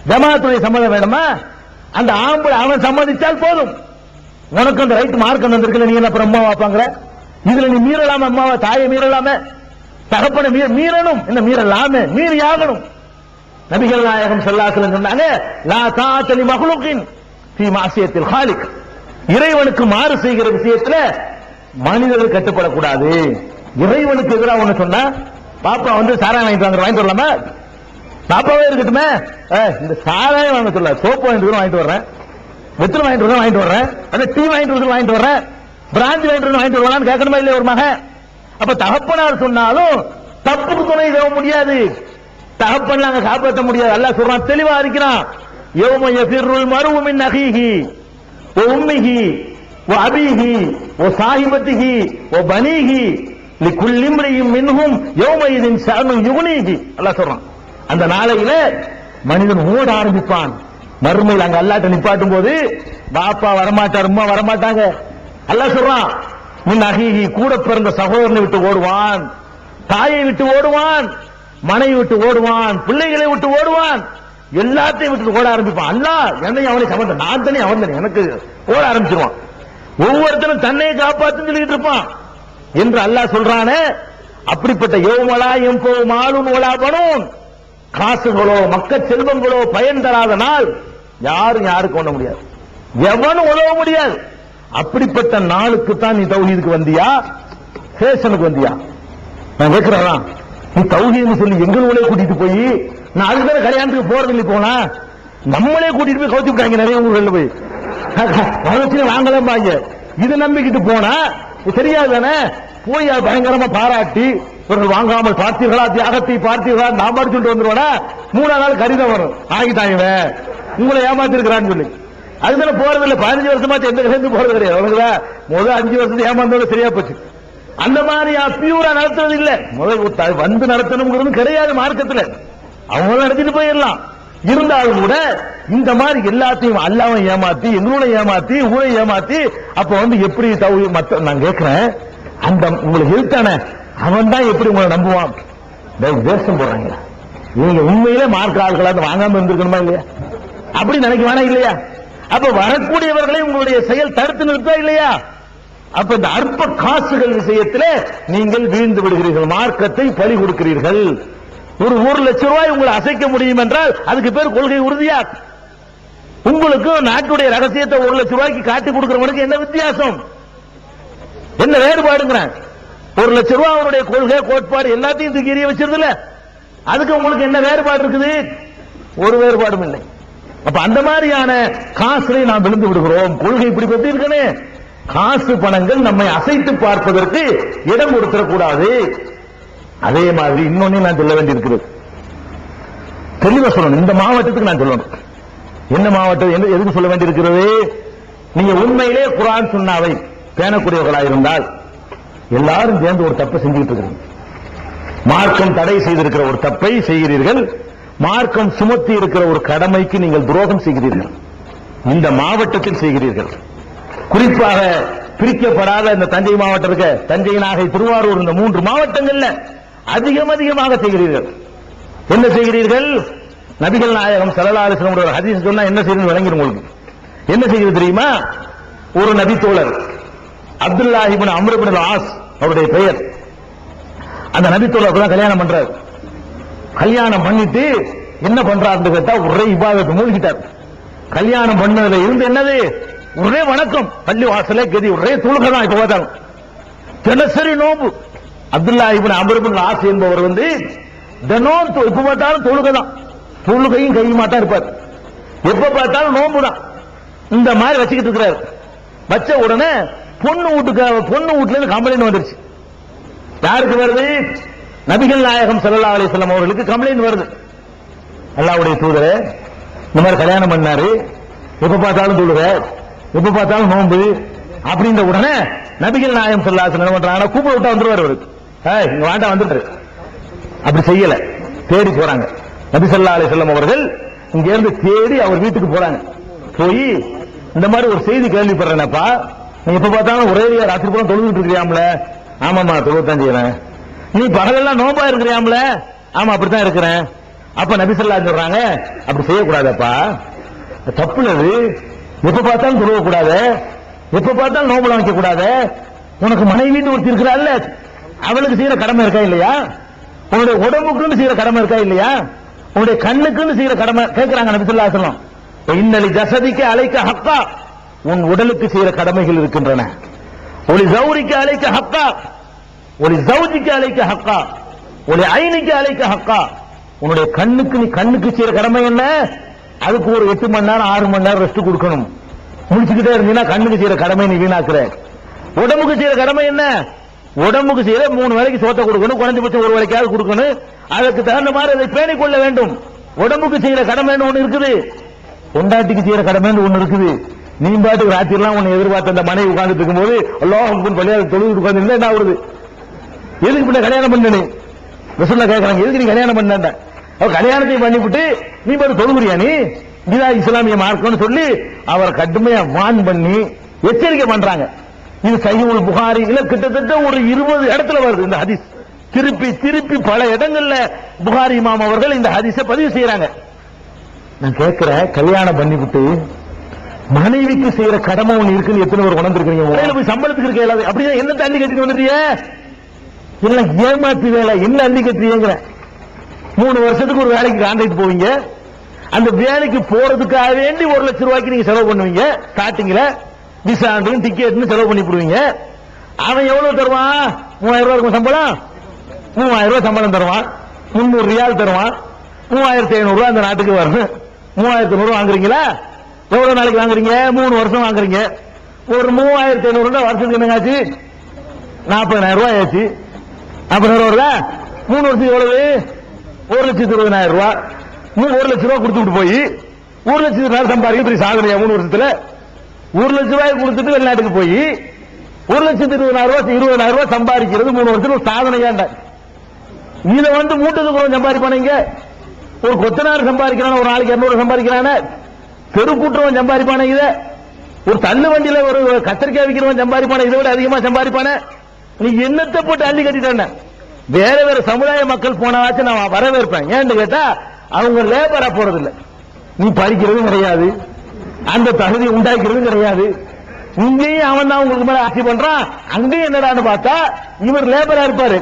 ஜமாத்துடைய சம்மதம் வேணுமா? அந்த ஆம்பளை அவன் சம்மதிச்சால் போதும். உனக்கு அந்த ரைட் மார்க்கம் வந்திருக்கல, நீ என்ன அம்மா வாப்பாங்கிற? இதுல நீ மீறலாம? அம்மாவை தாயை மீறலாம? தகப்பனை மீறணும், என்ன மீறலாம? மீறியாகணும். நபிகள் நாயகம் ஸல்லல்லாஹு அலைஹி வஸல்லம் சொன்னாங்க, லா தாஅத லி மக்லூகின் ஃபீ மஅசியத்தில் காலிக். இறைவனுக்கு மாறு செய்கிற விஷயத்துல மனிதர்கள் கட்டுப்படக்கூடாது. இறைவனுக்கு எதிராக ஒண்ணு சொன்னா, பாப்பா சாராயம் வாங்கிட்டு வரலாமா? பாப்பாவே இருக்கட்டுமே, இந்த சாராயம் வாங்க சொல்ல, சோப்பு வாங்கிட்டு வர்றேன், வெத்தலை வாங்கிட்டு வர்றேன், அந்த டீ வாங்கிட்டு வர்றேன், பிராந்தி வாங்கிட்டு வரலான்னு கேட்கணுமா இல்லையா ஒரு மகன்? அப்ப தகப்பனார் சொன்னாலும் தப்புக்கு துணை செய்ய முடியாது, தகப்பன் நாங்க காப்பாற்ற முடியாது. அல்லாஹ் சொல்றான், தெளிவா இருக்கிறான். யௌம யஃபிருல் மர்உ மின் அஹீஹி வ உம்மிஹி வ அபீஹி வ ஸாஹிபத்திஹி வ பனீஹி லிகுல்லி இம்ரிஇன் மின்ஹும் யௌமஇதின் ஷஅனுன் யுக்னீஹி. அல்லாஹ் சொல்றான், அந்த நாளையில மனிதன் ஓட ஆரம்பிப்பான். மறுமையில் அங்க அல்லாஹ்ட்ட நிப்பாட்டும் போது பாப்பா வரமாட்டார், அம்மா வரமாட்டாங்க. அல்லாஹ் சொல்றான், மின் அஹீஹி, கூட பிறந்த சகோதரனை விட்டு ஓடுவான், தாயை விட்டு ஓடுவான், மனைவி விட்டு ஓடுவான், பிள்ளைகளை விட்டு ஓடுவான், எல்லாத்தையும் விட்டு ஓட ஆரம்பிப்பான். அல்லாஹ் என்னை அவனை சமந்த, நான் தனி அவன் தனி, எனக்கு ஓட ஆரம்பிச்சிருவான். ஒவ்வொருத்தரும் தன்னை காப்பாத்து சொல்லிட்டு இருப்பான் என்று அல்லாஹ் சொல்றானே. அப்படிப்பட்ட யௌமலா எம்போ மாலும் ஓலா பனூன், காசுகளோ மக்க செல்வங்களோ பயன் தராத நாள் யாரும் யாருக்கு ஒண்ண முடியாது, எவனும் உதவ முடியாது. அப்படிப்பட்ட நாளுக்கு தான் நீ தௌஹீதுக்கு வந்தியா, ஃபேஷனுக்கு வந்தியா? நான் கேட்கிறேன், நீ தௌஹீதுன்னு சொல்லி எங்களுடைய கூட்டிட்டு போய், நான் அதுக்கு கல்யாணத்துக்கு போறதில்லை, போனா நம்மளே கூட்டிட்டு போய் கவுத்தி விட்டாங்க நிறைய ஊர்கள் போய் வாங்கலாம் பாங்க. இது நம்பிக்கிட்டு போனா தெரியாது தானே, போய் பயங்கரமா பாராட்டி இவர்கள் வாங்காமல் பார்த்தீர்களா, தியாகத்தை பார்த்தீர்களா, நான் படிச்சுட்டு வந்துருவானா 3 நாள் கடிதம் வரும், ஆகிட்டாங்க உங்களை ஏமாத்திருக்கிறான்னு சொல்லி. அதுல போறது இல்ல. 15 வருஷமா எந்த கல்யாணத்துக்கு போறது கிடையாது. முதல் 5 வருஷத்துக்கு ஏமாந்தோட சரியா போச்சு. அந்த மாதிரி பியூரா நடத்துறது இல்ல. முதல் வந்து நடத்தணுங்கிறது கிடையாது மார்க்கத்துல. அவங்க நடத்திட்டு போயிடலாம். இருந்தாலும் கூட இந்த மாதிரி எல்லாத்தையும் அல்லாவை ஏமாத்தி, எங்களோட ஏமாத்தி, ஊரை ஏமாத்தி, அப்ப எப்படி நான் கேட்கிறேன், அந்த உங்களுக்கு எழுத்தானே அவன் தான் எப்படி உங்களை நம்புவான்? தேசம் போடுறாங்க. நீங்க உண்மையிலே மார்க்க ஆட்களா வாங்காம இருந்திருக்கணுமா இல்லையா? அப்படி நினைக்க வேணா இல்லையா? அப்ப வரக்கூடியவர்களை உங்களுடைய செயல் தடுத்து நிறுத்தா இல்லையா? அப்ப இந்த அற்ப காசுகள் விஷயத்தில் நீங்கள் வீழ்ந்து விடுகிறீர்கள், மார்க்கத்தை பலி கொடுக்கிறீர்கள். ஒரு 1 லட்சம் ரூபாய் உங்களை அசைக்க முடியும் என்றால் அதுக்கு பேர் கொள்கை உறுதியா? உங்களுக்கு நாட்டுடைய ரகசியத்தை 1 லட்சம் ரூபாய்க்கு காட்டி கொடுக்கிறவனுக்கு என்ன வித்தியாசம், என்ன வேறுபாடுங்கிறான்? 1 லட்சம் ரூபாய் அவருடைய கொள்கை கோட்பாடு எல்லாத்தையும் தூக்கி எறிய வச்சிருதுல, அதுக்கு உங்களுக்கு என்ன வேறுபாடு இருக்குது? ஒரு வேறுபாடும் இல்லை. அப்ப அந்த மாதிரியான காசுகளை நாம் விழுந்து விடுகிறோம். கொள்கை இப்படி பற்றி இருக்கனே, காசு பணங்கள் நம்மை அசைத்து பார்ப்பதற்கு இடம் கொடுத்துடக்கூடாது. அதே மாதிரி இன்னொன்னு நான் சொல்ல வேண்டியிருக்கிறது, தெளிவா சொல்லணும். இந்த மாவட்டத்துக்கு நான் சொல்லணும். என்ன மாவட்டம், எதுக்கு சொல்ல வேண்டியிருக்கிறது? நீங்க உண்மையிலே குர்ஆன் சுன்னாவை பேணக்கூடியவர்களாக இருந்தால் எல்லாரும் சேர்ந்து ஒரு தப்பை செஞ்சுட்டு இருக்கிறீங்க. மார்க்கம் தடை செய்திருக்கிற ஒரு தப்பை செய்கிறீர்கள். மார்க்கம் சுமத்தி இருக்கிற ஒரு கடமைக்கு நீங்கள் துரோகம் செய்கிறீர்கள். இந்த மாவட்டத்தில் செய்கிறீர்கள். குறிப்பாக பிரிக்கப்படாத இந்த தஞ்சை மாவட்டம் இருக்க, தஞ்சை, நாகை, திருவாரூர், இந்த 3 மாவட்டங்கள்ல அதிகமாக செய்கிறீர்கள். என்ன செய்கிறீர்கள்? நபிகள் நாயகம் ஸல்லல்லாஹு அலைஹி வஸல்லம் ஒரு ஹதீஸ் சொன்னா என்ன செய்யணும் விளங்கிடும் உங்களுக்கு. என்ன செய்கிறது தெரியுமா? ஒரு நபி தோழர் அப்துல்லாஹ் இப்னு அம்ர் இப்னு ஆஸ் அவருடைய பெயர். அந்த நபி தோழர் தான் கல்யாணம் பண்றாரு. கல்யாணம் பண்ணிட்டு என்ன பண்றாருன்னு கேட்டா ஒரே இபாதத்தை மூழ்கிட்டார். கல்யாணம் பண்ணதுல இருந்து என்னது, ஒரே வணக்கம், பள்ளி வாசலே கதி, ஒரே தொழுகை தான். இப்ப பார்த்தாலும் தினசரி நோம்பு. அப்துல்லாஹ் இப்னு அம்ர் இப்னு ஆஸ் என்பவர் தினம் இப்ப பார்த்தாலும் தொழுகை தான். தொழுகையும் கையுமா தான் இருப்பார். எப்ப பார்த்தாலும் நோம்பு தான். இந்த மாதிரி வச்சுக்கிட்டு இருக்கிறார். வச்ச உடனே பொண்ணு வீட்டுல இருந்து கம்ப்ளைண்ட் வந்துருச்சு. யாருக்கு வருது? நபிகள் நாயகம் ஸல்லல்லாஹு அலைஹி வஸல்லம் அவர்களுக்கு கம்ப்ளைண்ட் வருது. அல்லாஹ்வுடைய தூதரே இந்த மாதிரி கல்யாணம் பண்ணாரு, எப்ப பார்த்தாலும் தொழுகை, எப்ப பார்த்தாலும் நோம்பு அப்படின்ற உடனே நபிகள் நாயகம் ஸல்லல்லாஹு அலைஹி வஸல்லம் என்ன பண்றாங்க, கூப்பிட விட்டா வந்துருவாரு அவருக்கு. இங்க வாண்டா வந்துட்டாரு. அப்படி செய்யல, தேடி போறாங்க. நபி ஸல்லல்லாஹு அலைஹி வஸல்லம் அவர்கள் இங்க இருந்து தேடி அவர் வீட்டுக்கு போறாங்க. போய் இந்த மாதிரி ஒரு செய்தி கேள்விப்படுறேனப்பா, நீ எப்ப பார்த்தாலும் ஒரே ராத்திரி பூரா தொழுதுட்டு இருக்கிறியாம்ல? ஆமாமா, தொழுதான் செய்யறேன். நீ பகலெல்லாம் நோம்பா இருக்கிறியாம்ல? ஆமா, அப்படித்தான் இருக்கிறேன். அப்ப நபி ஸல்லல்லாஹு அலைஹி வஸல்லம் சொல்றாங்க, அப்படி செய்யக்கூடாதப்பா, தப்புனது. எப்ப பார்த்தாலும் தொழுவ கூடாது, எப்ப பார்த்தாலும் நோம்புல வைக்க கூடாது. உனக்கு மனைவின்னு ஒருத்தி இருக்கிறாள், அவளுக்கு செய்யற கடமை இருக்கா இல்லையா? உன்னுடைய உடம்புக்குன்னு செய்யற கடமை இருக்கா இல்லையா? உன்னுடைய கண்ணுக்குன்னு செய்யற கடமை கேட்கிறாங்க நபி ஸல்லல்லாஹு அலைஹி வஸல்லம். இன்னலி ஜஸதிக அலைக ஹக்கா, உன் உடலுக்கு செய்யற கடமைகள் இருக்கின்றன. ஒலி ஜௌரிக அலைக ஹக்கா, ஒலி ஜௌஜிக அலைக ஹக்கா, ஒலி ஐனிக அலைக ஹக்கா. உன்னுடைய கண்ணுக்கு, நீ கண்ணுக்கு செய்யற கடமை என்ன? அதுக்கு ஒரு 8 மணி நேரம் 6 மணி நேரம் ரெஸ்ட் கொடுக்கணும். முடிச்சுக்கிட்டே இருந்தீங்கன்னா கண்ணுக்கு செய்யற கடமை நீ வீணாக்குற. உடம்புக்கு செய்யற கடமை என்ன? உடம்புக்கு செய்யற 3 வேளைக்கு சோத்தை கொடுக்கணும், குறைஞ்சபட்சம் 1 வேளைக்காவது கொடுக்கணும். அதுக்கு தகுந்த மாதிரி அதை பேணிக் கொள்ள வேண்டும். உடம்புக்கு செய்யற கடமைன்னு ஒண்ணு இருக்குது, பொண்டாட்டிக்கு செய்யற கடமைன்னு ஒண்ணு இருக்குது. நீ பாட்டுக்கு ராத்திரிலாம் உன்னை எதிர்பார்த்த அந்த மனைவி உட்கார்ந்துட்டு இருக்கும்போது அல்லாஹ் பள்ளியாத தொழுது உட்கார்ந்து என்ன ஆகுது? எதுக்கு பின்ன கல்யாணம் பண்ணு? ரசூலுல்லாஹ் கேட்கறாங்க, எதுக்கு நீ கல்யாணம் பண்ண? அவர் கல்யாணத்தை பண்ணிவிட்டு நீ பாட்டு தொழுகுறியா? நீ இதுதான் இஸ்லாமிய மார்க்கம்னு சொல்லி அவரை கடுமையா வான் பண்ணி எச்சரிக்கை பண்றாங்க. இது சஹீஹுல் புகாரி இல்ல, கிட்டத்தட்ட ஒரு 20 இடத்துல வருது இந்த ஹதீஸ். திருப்பி திருப்பி பல இடங்கள்ல புகாரி இமாம் அவர்கள் இந்த ஹதீஸை பதிவு செய்யறாங்க. நான் கேட்கிறேன், கல்யாணம் பண்ணிவிட்டு மனைவிக்கு செய்யற கடமை ஒண்ணு இருக்குன்னு எத்தனை பேர் உணர்ந்திருக்கீங்க? போய் சம்பளத்துக்கு இருக்க இயலாது. அப்படியே என்ன தண்ணி கட்டிட்டு வந்துட்டீங்க? இல்ல ஏமாத்தி வேலை, என்ன அள்ளி கட்டுறீங்க? 3 வருஷத்துக்கு ஒரு வேலைக்கு கான்ட்ராக்ட் போவீங்க. அந்த வேலைக்கு போறதுக்காக வேண்டி 1 லட்சம் ரூபாய்க்கு நீங்க செலவு பண்ணுவீங்க. ஸ்டார்டிங்ல விசாண்டும் டிக்கெட்னு செலவு பண்ணி போடுவீங்க. அவன் எவ்வளவு தருவான்? 3000 ரூபாய் இருக்கும் சம்பளம். 3000 ரூபாய் சம்பளம் தருவான். 300 ரியால் தருவான். 3500 ரூபாய் அந்த நாட்டுக்கு வரும். 3500 ரூபாய் வாங்குறீங்களா? எவ்வளவு நாளைக்கு வாங்குறீங்க? 3 வருஷம் வாங்குறீங்க. ஒரு 3500 ரூபாய் வருஷத்துக்கு என்னங்காச்சு? 40000 ரூபாய் ஆச்சு. 40,000 வருதா? 3 வருஷத்துக்கு எவ்வளவு? 1,20,000 ரூபாய். 1 லட்சம் ரூபாய் கொடுத்துட்டு போய் 1,00,000 சம்பாதிக்க பெரிய சாதனையா 3 வருஷத்துல? 1,00,000 ரூபாய் கொடுத்துட்டு வெளிநாட்டுக்கு போய் 1,20,000 ரூபாய் சம்பாதிக்கிறது 3 வருஷத்துல ஒரு சாதனையாண்ட. இதை மூட்டத்துக்கு கூட சம்பாதிப்பானீங்க. ஒரு கொத்தனார் சம்பாதிக்கிறான, ஒரு நாளைக்கு 200 சம்பாதிக்கிறான, தெரு கூட்டுறவன் சம்பாதிப்பான, இத ஒரு தள்ளு வண்டியில ஒரு கத்திரிக்காய் விற்கிறவன் சம்பாதிப்பான, இதை விட அதிகமா சம்பாதிப்பான. நீ என்னத்தை போட்டு அள்ளி கட்டிட்டான? வேற வேற சமுதாய மக்கள் போனாச்சும் நான் வரவேற்பேன். ஏன்னு கேட்டா அவங்க லேபரா போறதில்லை. நீ படிக்கிறதும் கிடையாது, அந்த தகுதி உண்டாக்கிறதும் கிடையாது. இங்கேயும் அவன் தான் உங்களுக்கு மேல ஆட்சி பண்றான். அங்கேயும் என்னடான்னு பார்த்தா இவர் லேபரா இருப்பாரு.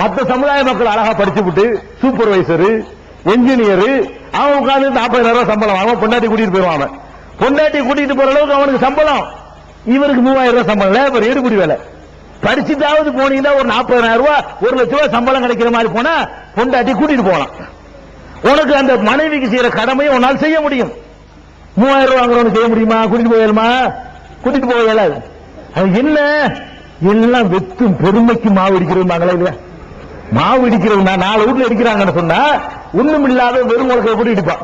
மற்ற சமுதாய மக்கள் அழகா படிச்சு விட்டு சூப்பர்வைசரு, என்ஜினியரு, அவன் உட்காந்து 40,000 ரூபாய் சம்பளம். அவன் பொண்டாட்டி கூட்டிட்டு போயிருவான். பொண்டாட்டி கூட்டிட்டு போற அளவுக்கு அவனுக்கு சம்பளம், இவருக்கு 3,000 ரூபாய் சம்பளம். லேபர் எடுபடி வேலை. படிச்சுட்டாவது போனீங்கன்னா ஒரு 40,000 ரூபாய் 1,00,000 ரூபாய் சம்பளம் கிடைக்கிற மாதிரி போனா பொண்டாட்டி கூட்டிட்டு போகலாம். உனக்கு அந்த மனைவிக்கு செய்யற கடமையை உன்னால் செய்ய முடியும். 3,000 ரூபாய் வாங்குறவனு செய்ய முடியுமா? கூட்டிட்டு போயலுமா? கூட்டிட்டு போக இயலாது. அது என்ன எல்லாம் வெத்தும் பெருமைக்கு மாவு இடிக்கிறது இல்லையா? மாவு இடிக்கிறது 4 வீட்டுல இடிக்கிறாங்கன்னு சொன்னா ஒண்ணும் இல்லாத வெறும் உலகை போட்டு இடிப்பான்.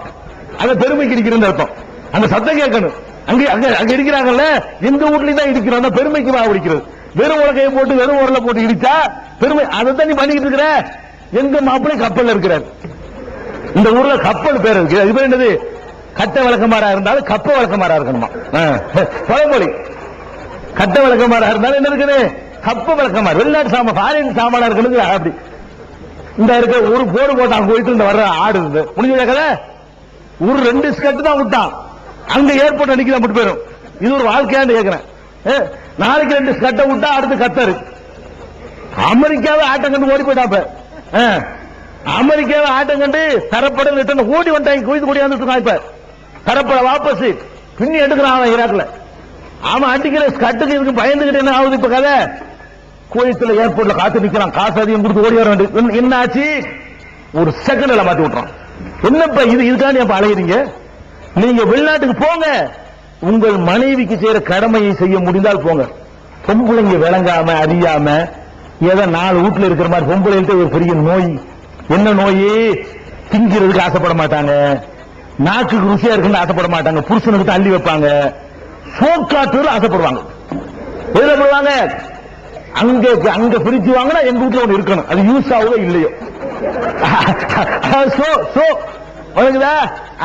அந்த பெருமைக்கு இடிக்கிறது அர்த்தம். அந்த சத்தம் கேட்கணும். அங்க இடிக்கிறாங்கல்ல, எந்த வீட்லயும் தான் இடிக்கிறோம். அந்த பெருமைக்கு மாவு இடிக்கிறது. வெறும் உலகையை போட்டு வெறும் உரல போட்டு இடிச்சா பெருமை. அதைத்தான் நீ பண்ணிக்கிட்டு இருக்கிற. எங்க மாப்பிள்ளை கப்பல் இருக்கிறார். இந்த ஊர்ல கப்பல் பேர் இருக்கு. அது பேர் என்னது? கட்ட விளக்கமாரா இருந்தாலும் கப்ப விளக்கமாரா இருக்கணுமா? பழமொழி. கட்ட விளக்கமாரா இருந்தாலும் என்ன இருக்குது? கப்ப விளக்கமாறு. வெளிநாட்டு சாமான், ஃபாரின் சாமானா இருக்கணும். அப்படி இந்த இருக்க ஒரு போடு போட்டான் போயிட்டு இந்த வர்ற ஆடு முடிஞ்ச கதை. ஒரு 2 ஸ்கட் தான் விட்டான். அங்க ஏர்போர்ட் அன்னைக்கு தான் போட்டு போயிடும். இது ஒரு வாழ்க்கையான்னு கேட்கிறேன். நாளைக்கு 2 ஸ்கட்டை விட்டா அடுத்து கத்தரு. அமெரிக்காவை ஆட்டம் கண்டு ஓடி போயிட்டாப்ப. அமெரிக்காவை ஆட்டம் கண்டு தரப்பட ரிட்டர்ன் ஓடி வந்துட்டாங்க. குவித்து கூடி வந்துட்டு இப்ப தரப்பட வாபஸ் பின்னி எடுக்கிறான் அவன் ஈராக்ல. அவன் அடிக்கிற ஸ்கட்டுக்கு இதுக்கு பயந்துகிட்டு என்ன ஆகுது இப்ப கதை? கோயத்துல ஏர்போர்ட்ல காத்து நிக்கிறான். காசு அதிகம் கொடுத்து ஓடி வர வேண்டும். என்ன ஆச்சு? ஒரு செகண்ட்ல மாத்தி விட்டுறான். என்னப்பா இதுக்காண்டி அப்ப அலையிறீங்க? நீங்க வெளிநாட்டுக்கு போங்க. உங்கள் மனைவிக்கு செய்யற கடமையை செய்ய முடிந்தால் போங்க. பொம்பளைங்க விளங்காம அறியாம ஏதோ 4 வீட்டுல இருக்கிற மாதிரி பொம்பளைகிட்ட ஒரு பெரிய நோய். என்ன நோய்? திங்கிறதுக்கு ஆசைப்பட மாட்டாங்க, நாக்குக்கு ருசியா இருக்குன்னு ஆசைப்பட மாட்டாங்க, புருஷனுக்கு அள்ளி வைப்பாங்க, சோக்காட்டு ஆசைப்படுவாங்க. எதுல போடுவாங்க? அங்க பிரிச்சு வாங்கினா எங்க வீட்டுல ஒண்ணு இருக்கணும். அது யூஸ் ஆகுதோ இல்லையோ.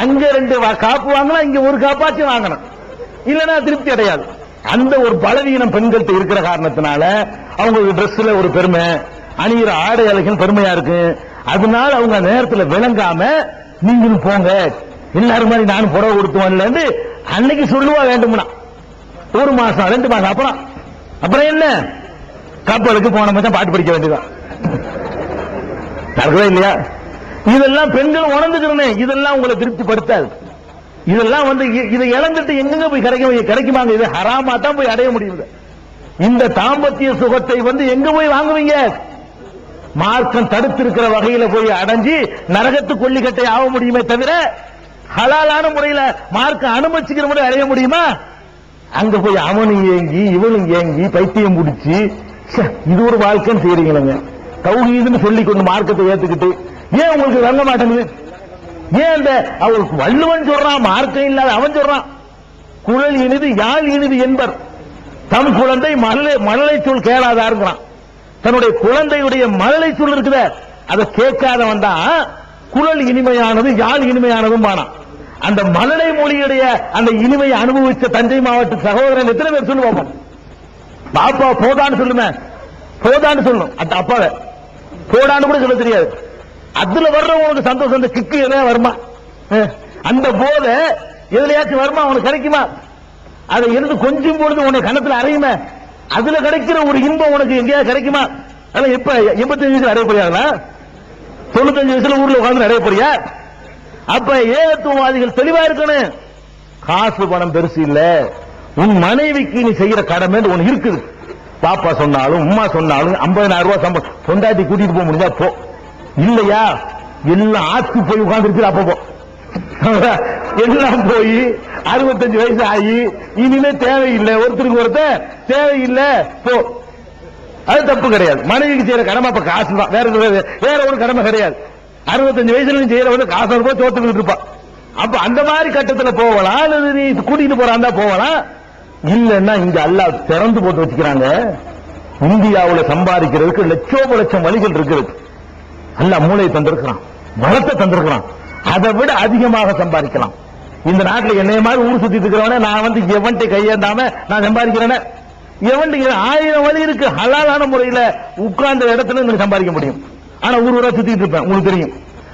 அங்க 2 காப்பு வாங்கினா இங்க ஒரு காப்பாச்சும் வாங்கணும். இல்லன்னா திருப்தி அடையாது. அந்த ஒரு பலவீனம் பெண்கள்கிட்ட இருக்கிற காரணத்தினால அவங்க டிரெஸ்ல ஒரு பெருமை, அணிகிற ஆடை அழகின் பெருமையா இருக்கு. அதனால அவங்க நேரத்தில் விளங்காம நீங்களும் போங்க, எல்லாரும் மாதிரி நானும் புடவை கொடுத்துவான்ல அன்னைக்கு சொல்லுவா வேண்டும்னா 1 மாசம் 2 மாசம் அப்புறம் என்ன கப்பலுக்கு போன மாதிரி பாட்டு படிக்க வேண்டியதான். நடக்கவே இல்லையா? இதெல்லாம் பெண்கள் உணர்ந்துக்கிறேன். இதெல்லாம் உங்களை திருப்திப்படுத்தாது. இதெல்லாம் இதை இழந்துட்டு எங்க போய் கிடைக்குமாங்க? இது ஹராமா தான் போய் அடைய முடியுது. இந்த தாம்பத்திய சுகத்தை எங்க போய் வாங்குவீங்க? மார்க்கம் தடுத்திருக்கிற வகையில போய் அடைஞ்சி நரகத்து கொல்லிக்கட்டை ஆக முடியுமே தவிர ஹலாலான முறையில மார்க்கம் அனுமதிக்கிற முறை அடைய முடியுமா? அங்க போய் அவனும் ஏங்கி இவனும் ஏங்கி பைத்தியம் முடிச்சு இது ஒரு வாழ்க்கைன்னு செய்றீங்களங்க. தௌஹீதுன்னு சொல்லி கொண்டு மார்க்கத்தை ஏத்துக்கிட்டு ஏன் உங்களுக்கு வழங்க மாட்டேங்குது? ஏன் அந்த அவருக்கு வள்ளுவன் சொல்றான், மார்க்கம் இல்லாத அவன் சொல்றான். குழல் இனிது யாழ் இனிது என்பர் தம் குழந்தை மழலை சொல் கேளாதாருங்கிறான். தன்னுடைய குழந்தையுடைய மழலை சொல் இருக்குத அதை கேட்காதவன் தான் குழல் இனிமையானது யாழ் இனிமையானதும் பானா. அந்த மழலை மொழியுடைய அந்த இனிமையை அனுபவிச்ச தஞ்சை மாவட்ட சகோதரன் எத்தனை பேர் சொல்லுவாங்க? பாப்பா போதான்னு சொல்லுமே, போதான்னு சொல்லணும். அந்த அப்பாவை போடான்னு கூட சொல்ல தெரியாது. அதுல வர்ற உனக்கு சந்தோஷம், அந்த கிக்கு எதாவது வருமா? அந்த போத எதுலையாச்சும் வருமா? உனக்கு கிடைக்குமா? அதை இருந்து கொஞ்சம் பொழுது உனக்கு கணத்துல அறையுமே, அதுல கிடைக்கிற ஒரு இன்பம் உனக்கு எங்கேயாவது கிடைக்குமா? அதான் இப்ப 85 வயசுல அடைய போறியாங்களா? 95 வயசுல ஊர்ல உட்கார்ந்து அடைய போறியா? அப்ப ஏகத்துவவாதிகள் தெளிவா இருக்கணும். காசு பணம் பெருசு இல்ல, உன் மனைவிக்கு நீ செய்யற கடமை ஒண்ணு இருக்குது. பாப்பா சொன்னாலும் உம்மா சொன்னாலும் 50,000 ரூபாய் சம்பளம் பொண்டாட்டி கூட்டிட்டு போக முடிஞ்சா போ. இல்லையா எல்லாம் ஆத்து போய் உட்கார்ந்து இருக்கு. அப்போ எல்லாம் போய் 65 வயசு ஆகி இனிமே தேவையில்லை, ஒருத்தருக்கு ஒருத்தர் தேவையில்லை போ. அது தப்பு கிடையாது. மனைவிக்கு செய்யற கடமை அப்ப காசு தான், வேற ஒரு கடமை கிடையாது. 65 வயசுல செய்யற காசு ரூபாய் தோத்துக்கிட்டு இருப்பான். அப்ப அந்த மாதிரி கட்டத்துல போகலாம், அல்லது நீ கூட்டிட்டு போறாந்தா போகலாம். இல்லன்னா இங்க அல்லாஹ் திறந்து போட்டு வச்சுக்கிறாங்க. இந்தியாவுல சம்பாதிக்கிறதுக்கு லட்சம் வழிகள் இருக்குது. அல்லாஹ் மூளையை தந்திருக்கிறான், பலத்தை தந்திருக்கிறான். அதை விட அதிகமாக சம்பாதிக்கலாம். இந்த நாட்டில் என்னைய மாதிரி ஊர் சுத்திட்டு இருக்கிறவன நான் வந்து எவன்ட்டு கையேந்தாம நான் சம்பாதிக்கிறேன். எவன்ட்டு 1000 வழி இருக்கு. ஹலாலான முறையில உட்கார்ந்த இடத்துல நீங்க சம்பாதிக்க முடியும். ஆனா ஊரா சுத்திட்டு இருப்பேன், உங்களுக்கு தெரியும்.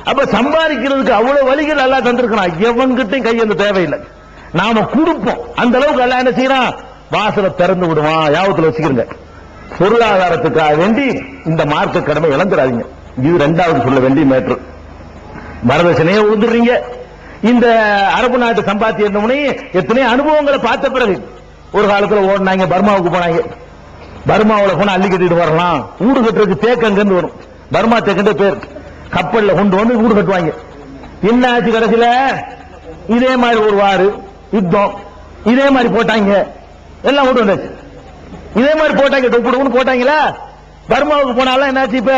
அப்ப சம்பாதிக்கிறதுக்கு அவ்வளவு வழிகள் எல்லாம் தந்திருக்கிறான். எவன்கிட்டையும் கையேந்த தேவையில்லை. நாம கொடுப்போம். அந்த அளவுக்கு எல்லாம் என்ன செய்யறான், வாசலை திறந்து விடுவான். யாபத்துல வச்சுக்கிறீங்க. பொருளாதாரத்துக்காக வேண்டி இந்த மார்க்க கடமை இழந்துடாதீங்க. இது 2வது சொல்ல வேண்டிய மேட்ரு. வரதட்சணையை உழுந்துடுறீங்க. இந்த அரபு நாட்டு சம்பாத்தியம் எத்தனை அனுபவங்களை பார்த்த பிறகு ஒரு காலத்துல ஓடினாங்க, பர்மாவுக்கு போனாங்க. பர்மாவில் போனா அள்ளி கட்டிட்டு வரலாம். ஊடு கட்டுறதுக்கு தேக்கங்க வரும். பர்மா தேக்கண்டு பேர். கப்பல்ல கொண்டு வந்து ஊடு கட்டுவாங்க. என்ன ஆச்சு கடைசியில? இதே மாதிரி ஒரு வாரு யுத்தம், இதே மாதிரி போட்டாங்க. எல்லாம் ஓட்டு வந்தாச்சு. இதே மாதிரி போட்டாங்க, டொப்பு போட்டாங்களா? பர்மாவுக்கு போனாலும் என்னாச்சு? இப்ப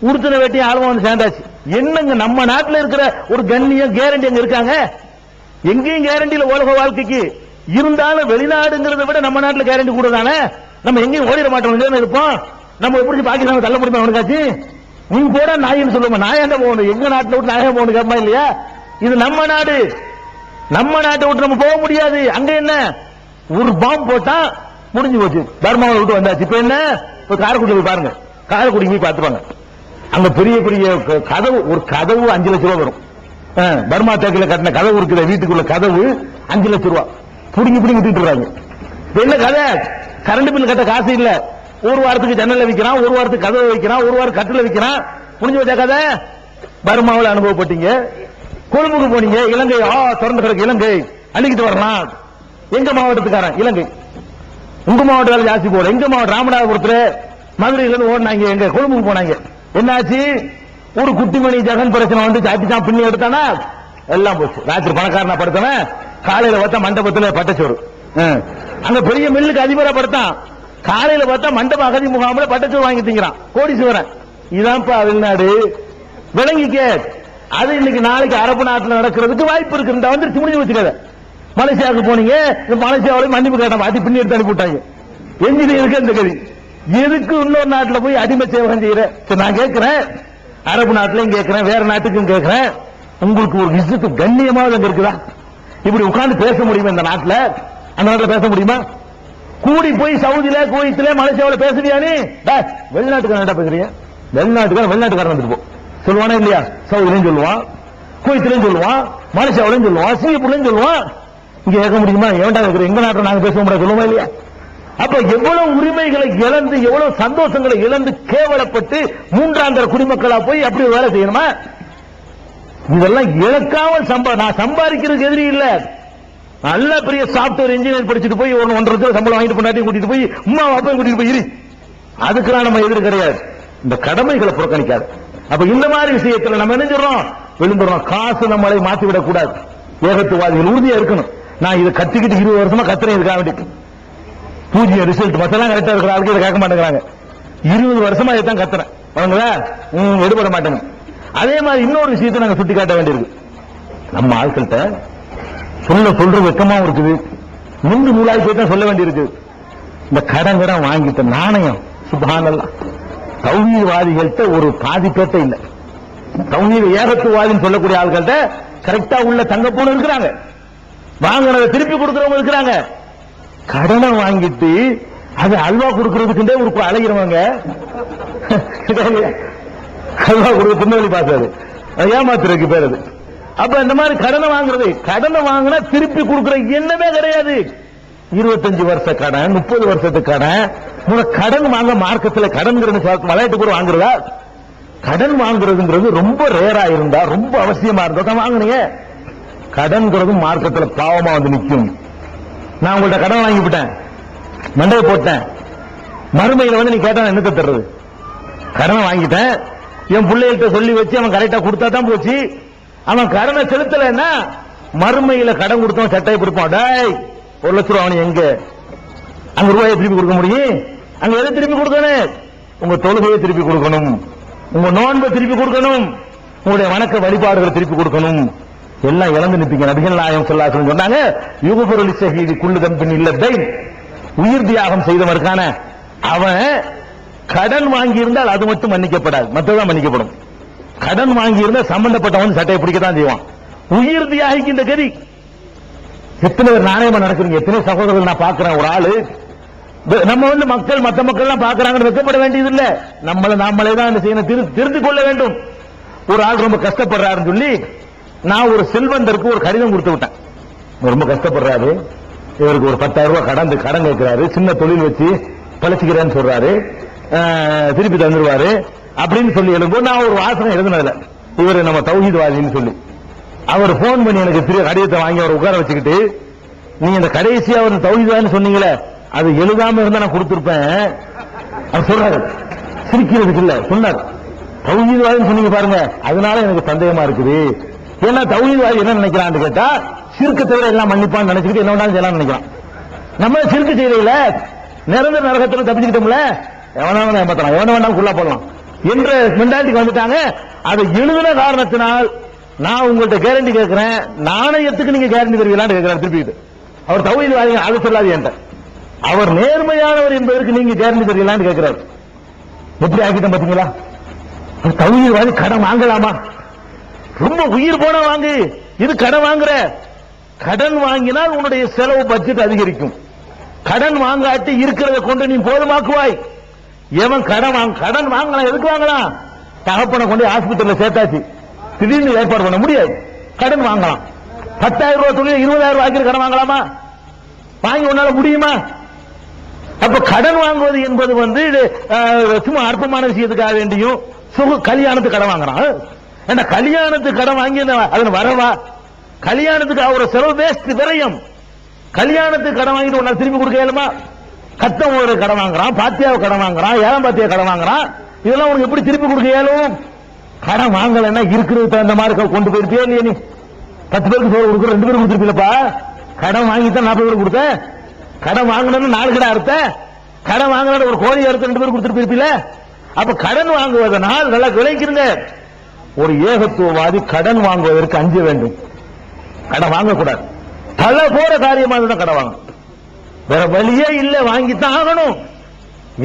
உறுத்தின வெட்டி ஆளுமா வந்து சேர்ந்தாச்சு. என்னங்க நம்ம நாட்டில் இருக்கிற ஒரு கண்ணியம் கேரண்டி அங்க இருக்காங்க? எங்கேயும் கேரண்டியில உலக வாழ்க்கைக்கு இருந்தாலும் வெளிநாடுங்கிறத விட நம்ம நாட்டில் கேரண்டி கூட தானே. நம்ம எங்கேயும் ஓடிட மாட்டோம் இருப்போம். நம்ம எப்படி பாகிஸ்தான் தள்ள முடியுமா? அவனுக்காச்சு நீங்க போட நாயின்னு சொல்லுவோம். நாயாண்ட போகணும். எங்க நாட்டில் விட்டு நாயா போகணும் கேட்பா இல்லையா? இது நம்ம நாடு. நம்ம நாட்டை விட்டு நம்ம போக முடியாது. அங்க என்ன ஒரு பாம்பு போட்டா முடிஞ்சு போச்சு. பர்மாவை விட்டு வந்தாச்சு. இப்ப என்ன? காரைக்குடி பாருங்க, காரைக்குடி பார்த்துப்பாங்க. அங்க பெரிய பெரிய கதவு, ஒரு கதவு 5 லட்சம் ரூபாய் வரும். பர்மா தேக்கில கட்டின கதவு இருக்குது, வீட்டுக்குள்ள கதவு 5 லட்சம் ரூபாய். புடிங்கி விட்டுறாங்க. என்ன கதை? கரண்ட் பில் கட்ட காசு இல்ல. ஒரு வாரத்துக்கு ஜன்னல வைக்கிறான், ஒரு வாரத்துக்கு கதவை வைக்கிறான், ஒரு வாரம் கட்டில வைக்கிறான். முடிஞ்சு வச்சா கதை. பர்மாவில் அனுபவப்பட்டீங்க. கொழும்புக்கு போனீங்க, இலங்கை திறந்து கிடக்கு. இலங்கை அள்ளிக்கிட்டு வரலாம். எங்க மாவட்டத்துக்காரன் இலங்கை. உங்க மாவட்டத்தில் ஜாஸ்தி போல. எங்க மாவட்டம் ராமநாதபுரத்துல மதுரையில இருந்து ஓடினாங்க. எங்க கொழும்புக்கு போனாங்க. என்னாச்சு? ஒரு குட்டிமணி ஜெகன் பிரச்சனை வந்து சாப்பிட்டான், பின்னி எடுத்தானா எல்லாம் போச்சு. ராத்திரி பணக்காரனா படுத்தவன் காலையில பார்த்தா மண்டபத்தில் பட்டச்சோறு. அங்க பெரிய மில்லுக்கு அதிபரா படுத்தான். காலையில பார்த்தா மண்டப அகதி முகாமில் பட்டச்சோறு வாங்கி திங்கிறான். கோடீஸ்வரன். இதான்ப்பா வெளிநாடு. விளங்கிக்க. அது இன்னைக்கு நாளைக்கு அரபு நாட்டில் நடக்கிறதுக்கு வாய்ப்பு இருக்கு. இந்த வந்து முடிஞ்சு வச்சுக்காத. மலேசியாவுக்கு போனீங்க, மலேசியாவில மன்னிப்பு கேட்டான், அது பின்னி எடுத்து அனுப்பிவிட்டாங்க. என்ஜினியருக்கு இந்த கதி. எதுக்கு இன்னொரு நாட்டில் போய் அடிமை சேவகம் செய்யற? நான் கேட்கிறேன், அரபு நாட்டிலையும் கேட்கிறேன், வேற நாட்டுக்கும் கேட்கிறேன். உங்களுக்கு ஒரு இஸ்ஸத்து கண்ணியமாக அங்க இருக்குதா? இப்படி உட்கார்ந்து பேச முடியுமா? இந்த நாட்டில், அந்த நாட்டில் பேச முடியுமா? கூடி போய் சவுதியில, குவைத்தில, மலேசியாவில் பேசுறியா? நீ வெளிநாட்டுக்காரன் பேசுறீங்க. வெளிநாட்டுக்காரன் வந்துட்டு போ சொல்லுவானா இல்லையா? சவுதிலையும் சொல்லுவான், குவைத்திலையும் சொல்லுவான், மலேசியாவிலையும் சொல்லுவான், சிங்கப்பூர்லையும் சொல்லுவான். இங்க கேட்க முடியுமா? எவன்டா இருக்கிற எங்க நாட்டில் நாங்க பேச முடியாது சொல்லுவோமா இல்லையா? அப்ப எவ்வளவு உரிமைகளை இழந்து, எவ்வளவு சந்தோஷங்களை இழந்து, கேவலப்பட்டு 3ஆம் தர குடிமக்களா போய் அப்படி வேலை செய்யணுமா? இதெல்லாம் இழக்காமல் நான் சம்பாதிக்கிறதுக்கு எதிரி இல்ல. நல்ல பெரிய சாப்ட்வேர் இன்ஜினியர் படிச்சுட்டு போய் 1.5 லட்சம் சம்பளம் வாங்கிட்டு பொண்டாட்டி கூட்டிட்டு போய் உமா அப்பையும் கூட்டிட்டு போய் இரு. அதுக்கெல்லாம் நம்ம எதிரி கிடையாது. இந்த கடமைகளை புறக்கணிக்காது. அப்ப இந்த மாதிரி விஷயத்துல நம்ம என்ன சொல்றோம்? விழுந்துறோம். காசு நம்மளை மாற்றிவிடக் கூடாது. ஏகத்துவாதிகள் உறுதியா இருக்கணும். நான் இதை கத்திக்கிட்டு 20 வருஷமா கத்துறேன். இதுக்காக வேண்டி பூஜ்ய ரிசல்ட் மத்தெல்லாம் கரெக்டா இருக்கிற ஆளுக்கு இதை கேட்க மாட்டேங்கிறாங்க. 20 வருஷமா இதான் கத்துறேன். அவங்கள எடுபட மாட்டேங்க. அதே மாதிரி இன்னொரு விஷயத்தை நாங்க சுட்டி காட்ட வேண்டியிருக்கு. நம்ம ஆட்கள்கிட்ட சொல்ற வெக்கமாவும் இருக்குது. முந்து நூலாய் போய் தான் சொல்ல வேண்டியிருக்கு. இந்த கடன் வாங்கிட்ட நாணயம் சுப்ஹானல்லாஹ். தௌஹீத்வாதிகள்கிட்ட ஒரு பாதிப்பேட்ட இல்ல. தௌஹீத் ஏகத்துவாதின்னு சொல்லக்கூடிய ஆள்கள்ட்ட கரெக்டா உள்ள தங்கப்பூன்னு இருக்கிறாங்க. வாங்கினதை திருப்பி கொடுக்கிறவங்க இருக்கிறாங்க. கடனை வாங்கிட்டு அது அல்வா கொடுக்கறதுக்குண்டே ஒரு அலைகிறவங்க. அல்வா கொடுக்க பின்னவழி பார்த்தாரு. ஏமாத்துறதுக்கு பேர் அது. அப்ப இந்த மாதிரி கடனை வாங்குறது, கடனை வாங்கினா திருப்பி கொடுக்கிற எண்ணமே கிடையாது. 25 வருஷ கடன், 30 வருஷத்துக்கு கடன். கடன் வாங்க மார்க்கத்தில் கடன் விளையாட்டு கூட வாங்குறதா? கடன் வாங்குறதுங்கிறது ரொம்ப ரேரா இருந்தா, ரொம்ப அவசியமா இருந்தா தான் வாங்கினீங்க. கடன்கிறது மார்க்கத்தில் பாவமா வந்து நிற்கும். நான் உங்கள்ட்ட கடன் வாங்கிவிட்டேன், மண்டையை போட்டேன், மறுமையில வந்து நீ கேட்டா என்னத்தை தர்றது? கடனை வாங்கிட்டேன், என் பிள்ளைகிட்ட சொல்லி வச்சு அவன் கரெக்டா கொடுத்தா தான் போச்சு. அவன் கடனை செலுத்தலைன்னா மறுமையில கடன் கொடுத்தவன் சட்டையை கொடுப்பான். 1 லட்சம் ரூபாய் அவன் எங்க அங்க ரூபாயை திருப்பி கொடுக்க முடியும்? அங்க எதை திருப்பி கொடுக்கணும்? உங்க தொழுகையை திருப்பி கொடுக்கணும், உங்க நோன்பை திருப்பி கொடுக்கணும், உங்களுடைய வணக்க வழிபாடுகளை திருப்பி கொடுக்கணும். எல்லாம் இழந்து நிற்பீங்க. நபிகள் நாயகம் ஸல்லல்லாஹு அலைஹி வஸல்லம் சொன்னாங்க, யுக்ஃபரு லிஸ்ஸஹீதி குல்லு தம்பின் இல்ல தைன். உயிர் தியாகம் செய்தவருக்கான அவன் கடன் வாங்கி இருந்தால் அது மட்டும் மன்னிக்கப்படாது, மற்றதான் மன்னிக்கப்படும். கடன் வாங்கி இருந்தால் சம்பந்தப்பட்டவன் சட்டையை பிடிக்கத்தான் செய்வான். உயிர் தியாகிக்கு இந்த கதி. எத்தனை பேர் நாணயமா நடக்கிறீங்க, எத்தனை சகோதரர்கள் நான் பார்க்கிறேன். ஒரு ஆளு நம்ம மக்கள் மற்ற மக்கள் எல்லாம் பார்க்கறாங்கன்னு வெக்கப்பட வேண்டியது இல்ல, நாமளே தான் இந்த செய்யணும், திருத்திக் கொள்ள வேண்டும். ஒரு ஆள் ரொம்ப கஷ்டப்படுறாருன்னு சொல்லி நான் ஒரு செல்வந்தருக்கு ஒரு கடிதம் கொடுத்து விட்டேன். ரொம்ப கஷ்டப்படுறாரு, இவருக்கு ஒரு 10,000 ரூபாய் கடன் கேட்கிறாரு, சின்ன தொழில் வச்சு பழச்சிக்கிறேன்னு சொல்றாரு, திருப்பி தந்துருவாரு அப்படின்னு சொல்லி எழுதும்போது நான் ஒரு வாசகம் எழுதுனதுல இவர் நம்ம தௌஹீத்வாதின்னு சொல்லி அவர் போன் பண்ணி எனக்கு கடிதத்தை வாங்கி அவர் உட்கார வச்சுக்கிட்டு, நீங்க இந்த கடைசியா அவர் தௌஹீத்வாதின்னு சொன்னீங்களே அது எழுதாம இருந்தா நான் கொடுத்திருப்பேன். அவர் சொல்றாரு, சிரிக்கிறதுக்கு இல்ல, சொன்னார் தௌஹீத்வாதின்னு சொன்னீங்க பாருங்க, அதனால எனக்கு சந்தேகமா இருக்குது. ஏன்னா தௌஹீத்வாதி என்ன நினைக்கிறான்னு கேட்டா சிறுக்கு தவிர எல்லாம் மன்னிப்பான்னு நினைச்சுக்கிட்டு என்ன வேணாலும் செய்யலாம் நினைக்கிறான். நம்ம சிறுக்கு செய்யல, நிரந்தர நரகத்துல தப்பிச்சுக்கிட்டோம்ல, எவனாலும் ஏமாத்தலாம், எவன வேணாலும் குள்ளா போடலாம் என்ற மென்டாலிட்டிக்கு வந்துட்டாங்க. அதை எழுதின காரணத்தினால் நான் உங்கள்கிட்ட கேரண்டி கேட்கிறேன், நாணயத்துக்கு நீங்க கேரண்டி தருவீங்களான்னு கேட்கிறார் திருப்பிட்டு. அவர் தௌஹீத்வாதி அது சொல்லாது என்கிட்ட, அவர் நேர்மையானவர் என்பதற்கு நீங்க கேரண்டி தருவீங்களான்னு கேட்கிறார். எப்படி ஆக்கிட்டோம் பாத்தீங்களா? தௌஹீத்வாதி கடன் வாங்கலாமா? ரொம்ப உயிர் போனா வாங்கு, இது கடன் வாங்குற. கடன் வாங்கினால் உன்னுடைய செலவு பட்ஜெட் அதிகரிக்கும். கடன் வாங்காட்டி இருக்கிறத கொண்டு நீ போதுமாக்குவாய். எவன் கடன் வாங்கலாம், எதுக்கு வாங்கலாம்? தகப்பனை கொண்டு ஆஸ்பத்திரியில் சேர்த்தாச்சு, திடீர்னு ஏற்பாடு பண்ண முடியாது. கடன் வாங்கலாம். 10,000 ரூபாய் தொழில் 20,000 ரூபாய்க்கு கடன் வாங்கலாமா? வாங்கி உன்னால முடியுமா? அப்ப கடன் வாங்குவது என்பது சும்மா அற்பமான விஷயத்துக்காக வேண்டியும் கல்யாணத்துக்கு கடன் வாங்குறான். ஏன்னா கல்யாணத்துக்கு கடன் வாங்கி அதுல வரவா? கல்யாணத்துக்கு அவர செலவு வேஸ்ட், விரயம். கல்யாணத்துக்கு கடன் வாங்கிட்டு உன்னால திரும்பி கொடுக்க இயலுமா? கத்தம் ஒரு கடன் வாங்குறான், பாத்தியாவை கடன் வாங்குறான், ஏழாம் பாத்தியா கடன் வாங்குறான், இதெல்லாம் உனக்கு எப்படி திருப்பி கொடுக்க இயலும்? கடன் வாங்கலன்னா இருக்கிறது தகுந்த மாதிரி கொண்டு போயிருப்பியா இல்லையா? நீ 10 பேருக்கு சோறு கொடுக்குற, 2 பேருக்கு கொடுத்துருப்பீங்களப்பா. கடன் வாங்கித்தான் 40 பேருக்கு கொடுத்த. கடன் வாங்கினு 4 கடை அறுத்த, கடன் வாங்கின ஒரு கோழி அறுத்த 2 பேருக்கு கொடுத்துருப்பீங்கள. அப்ப கடன் வாங்குவதனால் நல்லா விளைக்கிறங்க. ஒரு ஏகத்துவவாதி கடன் வாங்குவதற்கு அஞ்ச வேண்டும், கடன் வாங்கக்கூடாது. தலை போற காரியமாக தான் கடன் வாங்கணும், வேற வழியே இல்ல, வாங்கித்தான் ஆகணும்.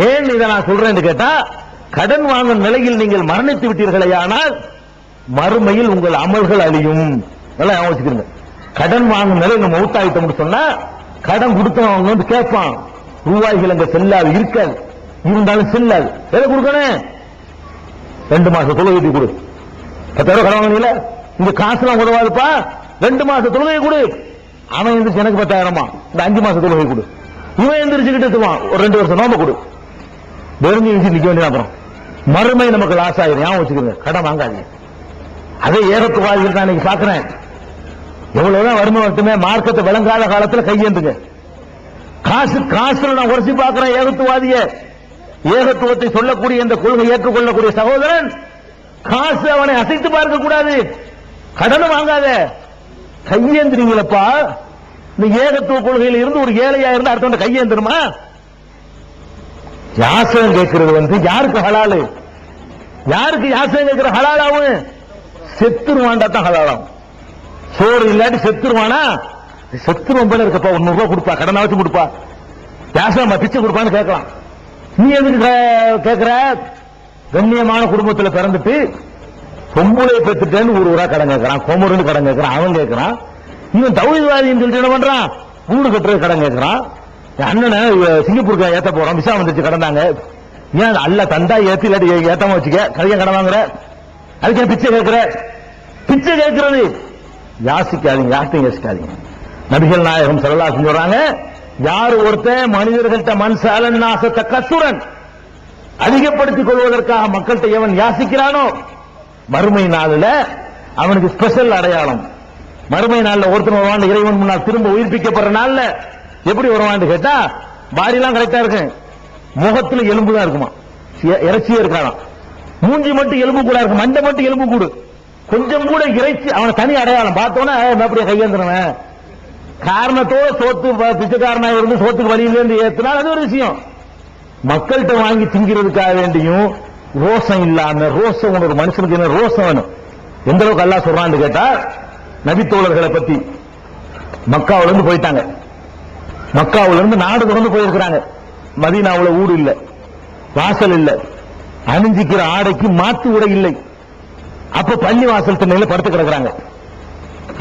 ஏன் இதை நான் சொல்றேன்னு கேட்டா, கடன் வாங்கும் நிலையில் நீங்கள் மரணித்து விட்டீர்களே ஆனால் மறுமையில் உங்கள் அமல்கள் அழியும். நல்லா யோசிக்கிறீங்க. கடன் வாங்கும் நிலை நம்ம ஊத்தாயிட்டோம்னு சொன்னா கடன் கொடுத்தவங்க வந்து கேட்பான், ரூபாய்கள் அங்க செல்லாது, இருக்காது, இருந்தாலும் செல்லாது. எதை கொடுக்கணும்? 2 மாசம் தொழுகை கொடு. 10,000 கடன் வாங்கினீங்களா, இந்த காசுலாம் உதவாதுப்பா, 2 மாசம் தொழுகை கொடு. அவன் எந்திரிச்சு எனக்கு 10,000, இந்த 5 மாசம் தொழுகை கொடு. இவன் எந்திரிச்சுக்கிட்டு எடுத்துவான், ஒரு 2 வருஷம் நோம்ப கொடு. வெறும் நிக்க வேண்டிய அப்புறம் மறுமை நமக்கு லாஸ் ஆயிரும். ஞாபகம் வச்சுக்கோங்க, கடன் வாங்காதீங்க. அதே ஏகத்துவாதிகள் தான் இன்னைக்கு பாக்குறேன். எவ்வளவுதான் வறுமை மட்டுமே மார்க்கத்தை விளங்காத காலத்துல கையேந்துங்க. காசுல நான் உரசி பார்க்கிறேன் ஏகத்துவாதிய. ஏகத்துவத்தை சொல்லக்கூடிய இந்த கொள்கை ஏற்றுக்கொள்ளக்கூடிய சகோதரன் காசு அவனை அசைத்து பார்க்க கூடாது. கடனை வாங்காத, கையேந்திரீங்களப்பா. இந்த ஏகத்துவ கொள்கையில் இருந்து ஒரு ஏழையா இருந்தா அடுத்த கையேந்திரமா? யாசகம் கேட்கிறது யாருக்கு ஹலாலு? யாருக்கு யாசகம் கேட்கிற ஹலாலாவும்? செத்துருவான்டா தான் ஹலாலாவும். சோறு இல்லாட்டி செத்துருவானா? செத்துருவன் போல இருக்கப்பா, 100 ரூபாய் கொடுப்பா, கடனை வச்சு கொடுப்பா, யாசகமா பிச்சை கொடுப்பான்னு கேட்கலாம். நீ எதுக்கு கேட்கிற? கண்ணியமான குடும்பத்தில் பிறந்துட்டு பொம்பளை பெற்றுட்டேன்னு ஒரு ஊரா கடன் கேட்கறான், கோமருன்னு கடன் கேட்கறான், அவன் கேட்கறான். இவன் தௌஹீத்வாதின்னு சொல்லிட்டு என்ன பண்றான்? வீடு கட்டுறது கடன் கேட்கறான். அண்ணனை சிங்கப்பூருக்கு ஏத்த போறோம், விசா வந்துச்சு கடந்தாங்க. ஏன் அல்ல தந்தா ஏத்தி இல்லாட்டி ஏத்தாம வச்சுக்க, கதையா கடன் வாங்குற, அதுக்கு பிச்சை கேட்கிற? பிச்சை கேட்கிறது யாசிக்காதீங்க, யார்ட்டையும் யோசிக்காதீங்க. நபிகள் நாயகம் ஸல்லல்லாஹு அலைஹி வஸல்லம் சொல்றாங்க, யார் ஒருத்தன் மனிதர்கள்ட்ட மன்சாலன் நாசத்த கசுரன் அதிகப்படுத்திக் கொள்வதற்காக மக்கள்கிட்ட எவன் யாசிக்கிறானோ மறுமை நாளில் அவனுக்கு ஸ்பெஷல் அடையாளம். மறுமை நாளில் ஒருத்தன் வருவான், இறைவன் முன்னால் திரும்ப உயிர்ப்பிக்கப்படுற நாள்ல எப்படி வருவான்னு கேட்டா, பாடிலாம் கரெக்டா இருக்கு, முகத்துல எலும்பு தான் இருக்குமா, இறைச்சியே இருக்கானாம். மூஞ்சி மட்டும் எலும்பு கூட இருக்கு, மண்டை மட்டும் எலும்பு கூடு, கொஞ்சம் கூட இறைச்சி. அவனை தனி அடையாளம் பார்த்தோன்னா அப்படியே கையேந்திரவன். காரணத்தோட சோத்து பிச்சைக்காரனா இருந்து சோத்துக்கு வழியிலேருந்து ஏத்தினால் அது ஒரு விஷயம். மக்கள்கிட்ட வாங்கி திங்கிறதுக்காக வேண்டியும் ரோசம் இல்லாம, ரோசம் ஒரு மனுஷனுக்கு என்ன ரோசம் வேணும்? எந்த அளவுக்கு அல்லாஹ் சொல்றான்னு கேட்டா, நபித்தோழர்களை பத்தி. மக்காவுல இருந்து போயிட்டாங்க, மக்காவுல இருந்து நாடு தொடர்ந்து போயிருக்கிறாங்க. மதீனாவுல ஊடு இல்ல, வாசல் இல்ல, அணிஞ்சிக்கிற ஆடைக்கு மாத்து உடை இல்லை. அப்ப பள்ளி வாசல் திண்ணையில படுத்து கிடக்குறாங்க.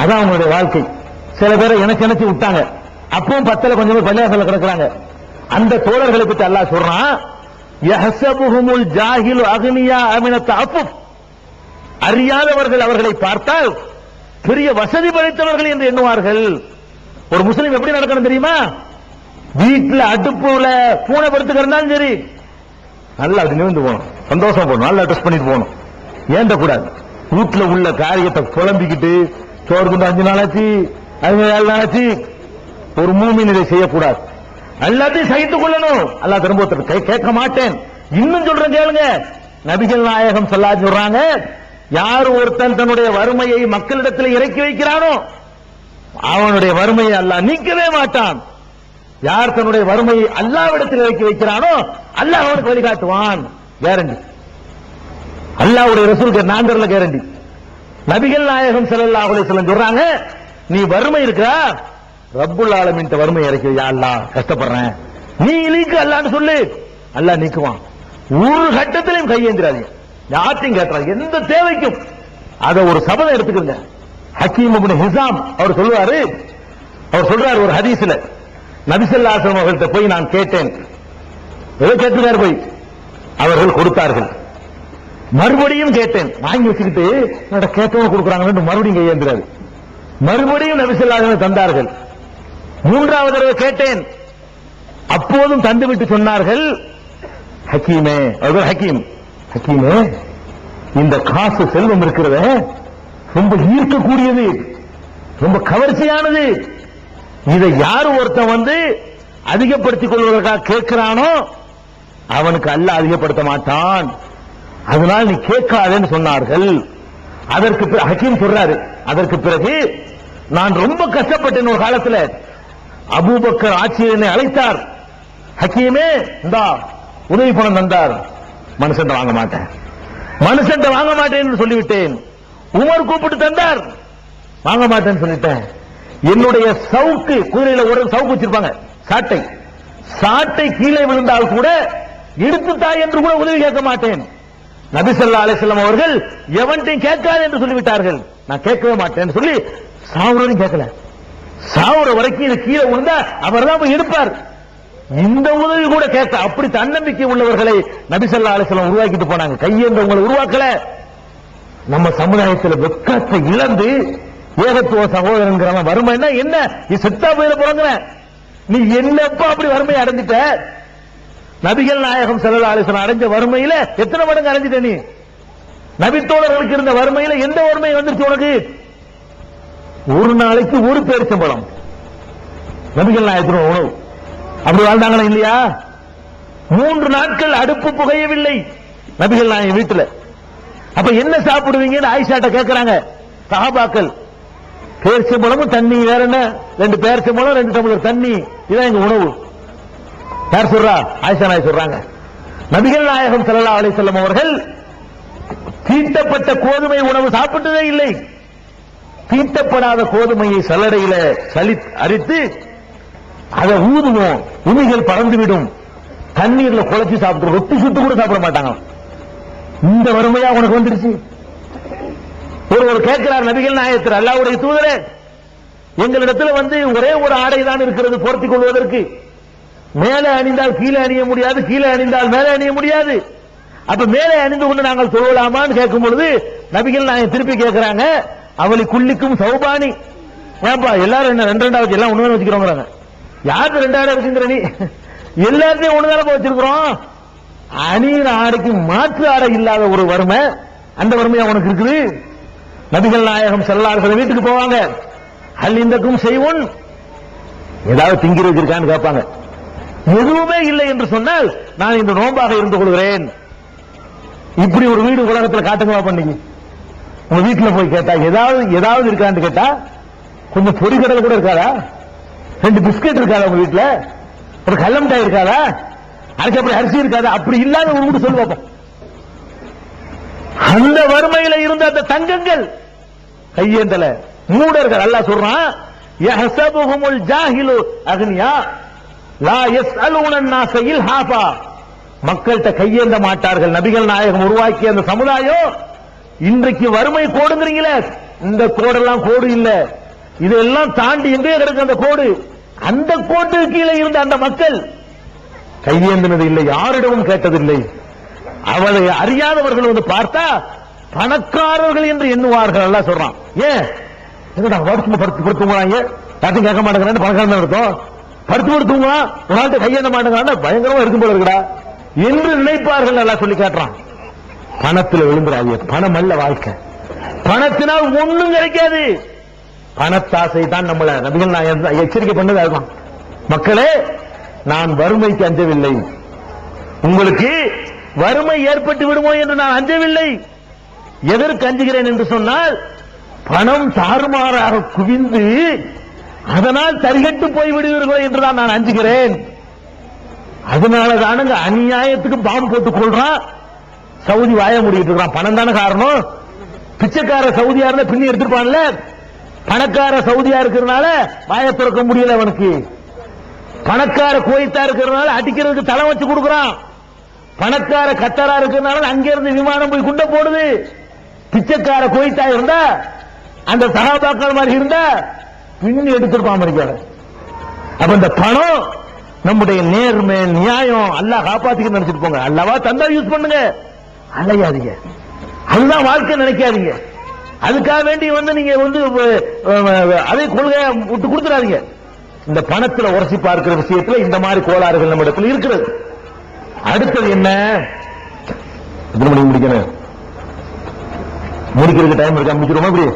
அதான் அவங்களுடைய வாழ்க்கை. சில பேரை இணைச்சு விட்டாங்க, அப்பவும் பத்தல கொஞ்சம் பேர் பள்ளிவாசல்ல கிடக்குறாங்க. அந்த தோழர்களை பற்றி அல்லாஹ் சொல்றான், யஹ்சபுஹுமுல் ஜாஹிலு அக்னியா மின தஅஃபுஃப். அறியாதவர்கள் அவர்களை பார்த்தால் பெரிய வசதி படைத்தவர்கள் என்று எண்ணுவார்கள். ஒரு முஸ்லிம் எப்படி நடக்கணும் தெரியுமா? வீட்டுல அடுப்புல பூனை படுத்து கிடந்தாலும் சரி, நல்லா அப்படி நிமிர்ந்து போகணும், சந்தோஷம் போகணும், நல்லா ட்ரெஸ் பண்ணிட்டு போகணும், ஏண்ட கூடாது. வீட்டுல உள்ள காரியத்தை புலம்பிக்கிட்டு சோறு கொண்டு 5 நாளாச்சு 7 நாளாச்சு, ஒரு மூமின் இதை செய்யக்கூடாது. எல்லாத்தையும் சகித்துக் கொள்ளணும். அல்லாஹ் திரும்ப கேட்க மாட்டேன். இன்னும் சொல்றேன் கேளுங்க, நபிகள் நாயகம் ஸல்லல்லாஹு சொல்றாங்க, யார் ஒருத்தன் தன்னுடைய வறுமையை மக்களிடத்தில் இறக்கி வைக்கிறானோ அவனுடைய வறுமையை அல்லாஹ் நீக்கவே மாட்டான். யார் தன்னுடைய வறுமையை அல்லாஹ்விடத்தில் இறக்கி வைக்கிறானோ அல்லாஹ் அவனுக்கு வழிகாட்டுவான். கேரண்டி. அல்லாஹ்வுடைய ரசூலுக்கு நாங்கர்ல கேரண்டி. நபிகள் நாயகம் ஸல்லல்லாஹு அலைஹி வஸல்லம் சொல்றாங்க, நீ வறுமை இருக்கா, ரப்புல் ஆலமீன் வறுமை இறக்கி யா அல்லாஹ் கஷ்டப்படுறேன், நீ நீக்கு அல்லாஹ்னு சொல்லு, அல்லாஹ் நீக்குவான். ஒரு கட்டத்திலையும் கையேந்திராதீங்க, யார்ட்டையும் கேட்றாங்க, எந்த தேவைக்கும். அத ஒரு சபதம் எடுத்துக்கங்க. ஹக்கீம் இப்னு ஹிஸாம் அவர் சொல்றாரு ஒரு ஹதீஸ்ல, நபி ஸல்லல்லாஹு அலைஹி வஸல்லம் அவர்கள்ட்ட போய் நான் கேட்டேன், ஏதோ கேட்டுக்கார் போய் அவர்கள் கொடுத்தார்கள். மறுபடியும் கேட்டேன், வாங்கி வச்சுக்கிட்டு கேட்டவங்க கொடுக்குறாங்க, மறுபடியும் கையேந்திராரு. மறுபடியும் நபி ஸல்லல்லாஹு அலைஹி வஸல்லம் தந்தார்கள். 3வது தடவை கேட்டேன், அப்போதும் தந்துவிட்டு சொன்னார்கள், ஹக்கீமே, அவர்கள் ஹக்கீமே, இந்த காசு செல்வம் இருக்கிறத ரொம்ப ஈர்க்கக்கூடியது, ரொம்ப கவர்ச்சியானது. இதை யார் ஒருத்தன் அதிகப்படுத்திக் கொள்வதற்காக கேட்கிறானோ அவனுக்கு அல்லாஹ் அதிகப்படுத்த மாட்டான். அதனால் நீ கேட்காதேன்னு சொன்னார்கள். அதற்கு ஹக்கீம் சொல்றாரு, அதற்கு பிறகு நான் ரொம்ப கஷ்டப்பட்டேன். ஒரு காலத்தில் அபூபக்கர் ஆட்சியை அழைத்தார், ஹக்கீமே இந்தா உதவி பணம் தந்தார், மனுஷன் வாங்க மாட்டேன் என்று சொல்லிவிட்டேன். உமர் கூப்பிட்டு தந்தார், வாங்க மாட்டேன்னு சொல்லிட்டேன். என்னுடைய சவுக்கு, குதிரையில ஒரு சவுக்கு வச்சிருப்பாங்க, சாட்டை கீழே விழுந்தால் கூட எடுத்துத்தாய் என்று கூட உதவி கேட்க மாட்டேன். நபி ஸல்லல்லாஹு அலைஹி வஸல்லம் அவர்கள் எவன்டையும் கேட்காது என்று சொல்லிவிட்டார்கள். நான் கேட்கவே மாட்டேன் சொல்லி சாவுறதையும் கேட்கல. சாவுற வரைக்கும் இது கீழே விழுந்தா அவர் தான் போய் எடுப்பார். இந்த உதவி கூட கேட்க, அப்படி தன்னம்பிக்கை உள்ளவர்களை நபி ஸல்லல்லாஹு அலைஹி வஸல்லம் உருவாக்கிட்டு போனாங்க. கையேந்தவங்களை உருவாக்கல. நம்ம சமுதாயத்தில் வெட்கத்தை இழந்து ஏகத்துவ சகோதரன் வறுமைன்னா என்ன, நீ செத்தா போயிட போறங்க, நீ என்னப்பா அப்படி வறுமையை அடைஞ்சிட்ட? நபிகள் நாயகம் ஸல்லல்லாஹு அலைஹி வஸல்லம் அடைஞ்ச வறுமையில எத்தனை மடங்கு அடைஞ்சிட்ட நீ? நபித்தோழர்களுக்கு இருந்த வறுமையில எந்த வறுமை வந்துருச்சு உனக்கு? ஒரு நாளைக்கு ஒரு பேரிச்சம்பழம் நபிகள் நாயகத்தின் உணவு. அப்படி வாழ்ந்தாங்களா இல்லையா? 3 நாட்கள் அடுப்பு புகையவில்லை நபிகள் நாயகம் வீட்டுல. அப்ப என்ன சாப்பிடுவீங்கன்னு ஆயிஷாட்ட கேட்கிறாங்க சஹாபாக்கள். பேரிச்சம்பழமும் தண்ணி, வேற என்ன? 2 பேரிச்சம்பழம் 2 டம்ளர் தண்ணி, இதான் எங்க உணவு. யார் சொல்றா? ஆயிஷா நாயகி சொல்றாங்க. நபிகள் நாயகம் ஸல்லல்லாஹு அலைஹி வஸல்லம் அவர்கள் தீட்டப்பட்ட கோதுமை உணவு சாப்பிட்டதே இல்லை. தீட்டப்படாத கோதுமையை சல்லடையில அரித்து அதை ஊதுவோம், உமிகள் பறந்துவிடும், தண்ணீர்ல குழச்சி சாப்பிட்டு, ரொட்டி சுட்டு கூட சாப்பிட மாட்டாங்க. இந்த வறுமையா உனக்கு வந்துருச்சு? ஒருவர் கேட்கிறார் நபிகள் நாயகத்தில், அல்லாஹ்வுடைய தூதரே, எங்களிடத்தில் ஒரே ஒரு ஆடை தான் இருக்கிறது போர்த்திக் கொள்வதற்கு, மேலே அணிந்தால் கீழே அணிய முடியாது, கீழே அணிந்தால் மேலே அணிய முடியாது, அப்ப மேலே அணிந்து கொண்டு நாங்கள் தொழலாமான்னு கேட்கும் பொழுது நபிகள் நாயகம் திருப்பி கேட்கிறாங்க, அவளை குள்ளிக்கும் சௌபானி, ஏன்பா எல்லாரும் என்ன 2 வச்சு எல்லாம் ஒண்ணு வச்சுக்கிறோங்கிறாங்க. யாருக்கு 2 வச்சுங்கிற நீ? எல்லாத்தையும் ஒண்ணுதான வச்சிருக்கிறோம். அணியிற ஆடைக்கு மாற்று ஆடை இல்லாத ஒரு வறுமை, அந்த வறுமையா உனக்கு இருக்குது? நபிகள் நாயகம் ஸல்லல்லாஹு அலைஹி வஸல்லம் வீட்டுக்கு போவாங்க, ஹல் இந்தக்கும் செய்வோன், ஏதாவது திங்கிற வச்சிருக்கான்னு கேட்பாங்க. எதுவுமே இல்லை என்று சொன்னால் நான் இந்த நோன்பாக இருந்து கொள்கிறேன். இப்படி ஒரு வீடு உலகத்தில் காட்டுங்களா பண்ணீங்க? உங்க வீட்டுல போய் கேட்டா ஏதாவது இருக்கான்னு கேட்டா, கொஞ்சம் பொடி கடலை கூட இருக்காதா? 2 பிஸ்கட் இருக்காதா உங்க வீட்டுல? ஒரு கல்ல மிட்டாய் இருக்காதா? அதுக்கு அப்படி அரிசி இருக்காதா? அப்படி இல்லாத ஒரு வீடு சொல்லு பார்ப்போம். அந்த வறுமையில இருந்த அந்த தங்கங்கள் கையேந்தல, மூடர்கள். அல்லாஹ் சொல்றான் யஹ்சபுஹுமுல் ஜாஹிலு அக்னியா லா யஸ்அலூன الناس இல்ஹாஃபா. மக்கள்கிட்ட கையேந்த மாட்டார்கள். நபிகள் நாயகம் உருவாக்கிய அந்த சமுதாயம் இன்றைக்கு வறுமை கோடுங்கிறீங்களே, இந்த கோடெல்லாம் கோடு இல்ல, இதெல்லாம் தாண்டி எங்கே கிடக்கு அந்த கோடு. அந்த கோட்டுக்கு கீழே இருந்த அந்த மக்கள் கையேந்தினது இல்லை, யாரிடமும் கேட்டதில்லை. அவளை அறியாதவர்கள் வந்து பார்த்தா பணக்காரர்கள் என்று எண்ணுவார்கள். எல்லாம் சொல்றான். ஏன் என்னடா படுத்து தூங்குறாங்க, யாரும் கேட்க மாட்டேங்கிறான்னு பணக்காரன் இருக்கும். படுத்து தூங்குவா, ஒரு நாள் கையேந்த மாட்டேங்கிறான், பயங்கரமா இருக்கும் போல இருக்குடா என்று நினைப்பார்கள். எல்லாம் சொல்லி காட்டுறான். பணத்தில் விழுந்துறாங்க. பணம் அல்ல வாழ்க்கை. பணத்தினால் ஒண்ணும் கிடைக்காது. பணத்தாசை தான் நம்மள நபிகள் நான் எச்சரிக்கை பண்ணது அதுதான். மக்களே, நான் வறுமைக்கு அஞ்சவில்லை, உங்களுக்கு வறுமை ஏற்பட்டு விடுமோ என்று நான் அஞ்சவில்லை. எதற்கு அஞ்சுகிறேன் என்று சொன்னால், பணம் தாறுமாறாக குவிந்து அதனால் தரிகட்டு போய் விடுவீர்களோ என்றுதான் நான் அஞ்சுகிறேன். அதனாலதானுங்க அநியாயத்துக்கு பாம்பு போட்டுக் கொள்றான். சவுதி வாய மூடிட்டு இருக்கான். பணம் தானே காரணம். பிச்சைக்கார சவுதியா இருந்தா பின்னி எடுத்துப்பான்ல, பணக்கார சவுதியா இருக்கிறதுனால வாய திறக்க முடியல அவனுக்கு. பணக்கார குவைத்தா இருக்கிறதுனால அடிக்கிறதுக்கு தலை வச்சு கொடுக்கறான். பணக்கார கத்தரா இருக்கிறதுனால அங்கிருந்து விமானம் போய் குண்ட போடுது. பிச்சைக்கார குவைத்தா இருந்தா, அந்த சகாபாக்கள் மாதிரி இருந்தா பின்னி எடுத்திருப்பான் அமெரிக்கால. அப்ப இந்த பணம் நம்முடைய நேர்மை நியாயம் அல்லாஹ் காப்பாத்திக்க நினைச்சிட்டு போங்க. அல்லாவா தந்தா யூஸ் பண்ணுங்க, அலையாதீங்க. அதுதான் வாழ்க்கை நினைக்காதீங்க. அதுக்காக வேண்டி வந்து நீங்க வந்து அதை கொள்கையை விட்டு கொடுத்துடாதீங்க. இந்த பணத்துல உரசி பார்க்கிற விஷயத்துல இந்த மாதிரி கோளாறுகள் நம்ம இடத்துல இருக்கிறது. அடுத்தது என்ன, எத்தனை மணிக்கு முடிக்கணும்? முடிக்கிறதுக்கு டைம் இருக்கா? முடிச்சிருமா? இப்படி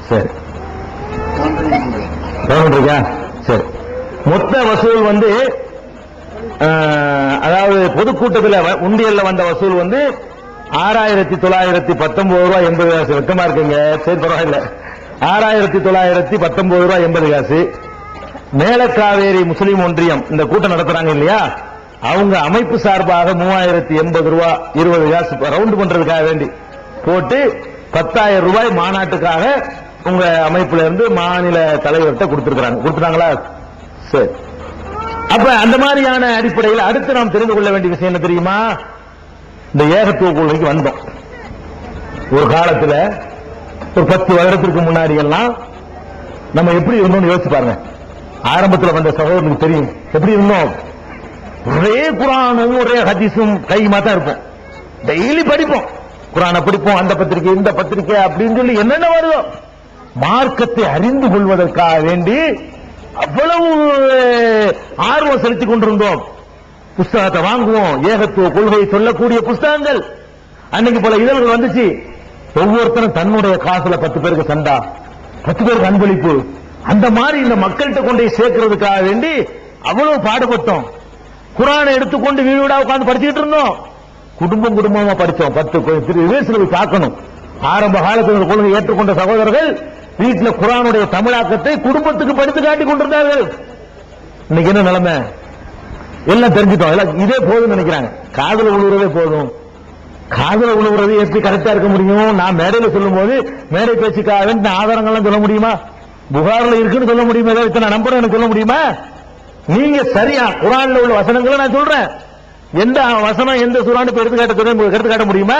சரி, இருக்கா? சரி. மொத்த வசூல் வந்து, அதாவது பொதுக்கூட்டத்தில் உண்டியல்ல வந்த வசூல் வந்து 6919 ரூபாய் 80 காசு. வெக்கமா இருக்குங்க. சரி, பரவாயில்ல. 6919 ரூபாய் 80 காசு. மேலக்காவேரி முஸ்லீம் ஒன்றியம் இந்த கூட்டம் நடத்துறாங்க இல்லையா, அவங்க அமைப்பு சார்பாக 3080 ரூபாய் 20 காசு ரவுண்ட் பண்றதுக்காக வேண்டி போட்டு 10,000 ரூபாய் மாநாட்டுக்காக உங்க அமைப்புல இருந்து மாநில தலைவர்கிட்ட கொடுத்துட்டாங்களா? சரி. அப்ப அந்த மாதிரியான அடிப்படையில் அடுத்து நாம் தெரிந்து கொள்ள வேண்டிய விஷயம் என்ன தெரியுமா? இந்த ஏகத்துவ கொள்கைக்கு வந்தோம். ஒரு காலத்துல ஒரு 10 வருடத்திற்கு முன்னாடி எல்லாம் நம்ம எப்படி இருந்தோம் யோசிச்சு பாருங்க. ஆரம்பத்தில் வந்த சகோதரனுக்கு தெரியும் எப்படி இருந்தோம். ஒரே குரானும் ஒரே ஹதீஸும் கையுமா தான் இருப்போம். டெய்லி படிப்போம், குரானை படிப்போம், அந்த பத்திரிகை இந்த பத்திரிகை அப்படின்னு சொல்லி என்னென்ன வருதோ மார்க்கத்தை அறிந்து கொள்வதற்காக வேண்டி அவ்வளவு ஆர்வம் செலுத்திக் கொண்டிருந்தோம். புஸ்தகத்தை வாங்குவோம், ஏகத்துவ கொள்கையை சொல்லக்கூடிய புஸ்தகங்கள். அன்னைக்கு பல இதழ்கள் வந்துச்சு. ஒவ்வொருத்தரும் தன்னுடைய காசுல 10 பேருக்கு சந்தா, 10 பேருக்கு அன்பளிப்பு, அந்த மாதிரி இந்த மக்கள்கிட்ட கொண்டு சேர்க்கிறதுக்காக வேண்டி அவ்வளவு பாடுபட்டோம். குரானை எடுத்துக்கொண்டு வீடா உட்கார்ந்து படிச்சுட்டு இருந்தோம். குடும்பம் குடும்பமா படிச்சோம். 10 ரிவர்ஸ்ல பார்க்கணும். ஆரம்ப காலத்தில் கொள்கை ஏற்றுக்கொண்ட சகோதரர்கள் வீட்டில் குரானுடைய தமிழாக்கத்தை குடும்பத்துக்கு படித்து காட்டி கொண்டிருந்தார்கள். இன்னைக்கு என்ன நிலைமை? எல்லாம் தெரிஞ்சுட்டோம். இதே போதும் நினைக்கிறாங்க. காதல உழுவுறதே போதும். காதல உழுவுறது எப்படி கரெக்டா இருக்க முடியும்? நான் மேடையில சொல்லும் போது மேடை பேச்சுக்காக ஆதாரங்கள்லாம் சொல்ல முடியுமா? புகாரில் இருக்குன்னு சொல்ல முடியுமா? நான் நம்புறேன் எனக்கு சொல்ல முடியுமா? நீங்க சரியா குரான்ல உள்ள வசனங்களை நான் சொல்றேன். எந்த வசனம் எந்த சூறான்னு எடுத்து காட்ட முடியுமா?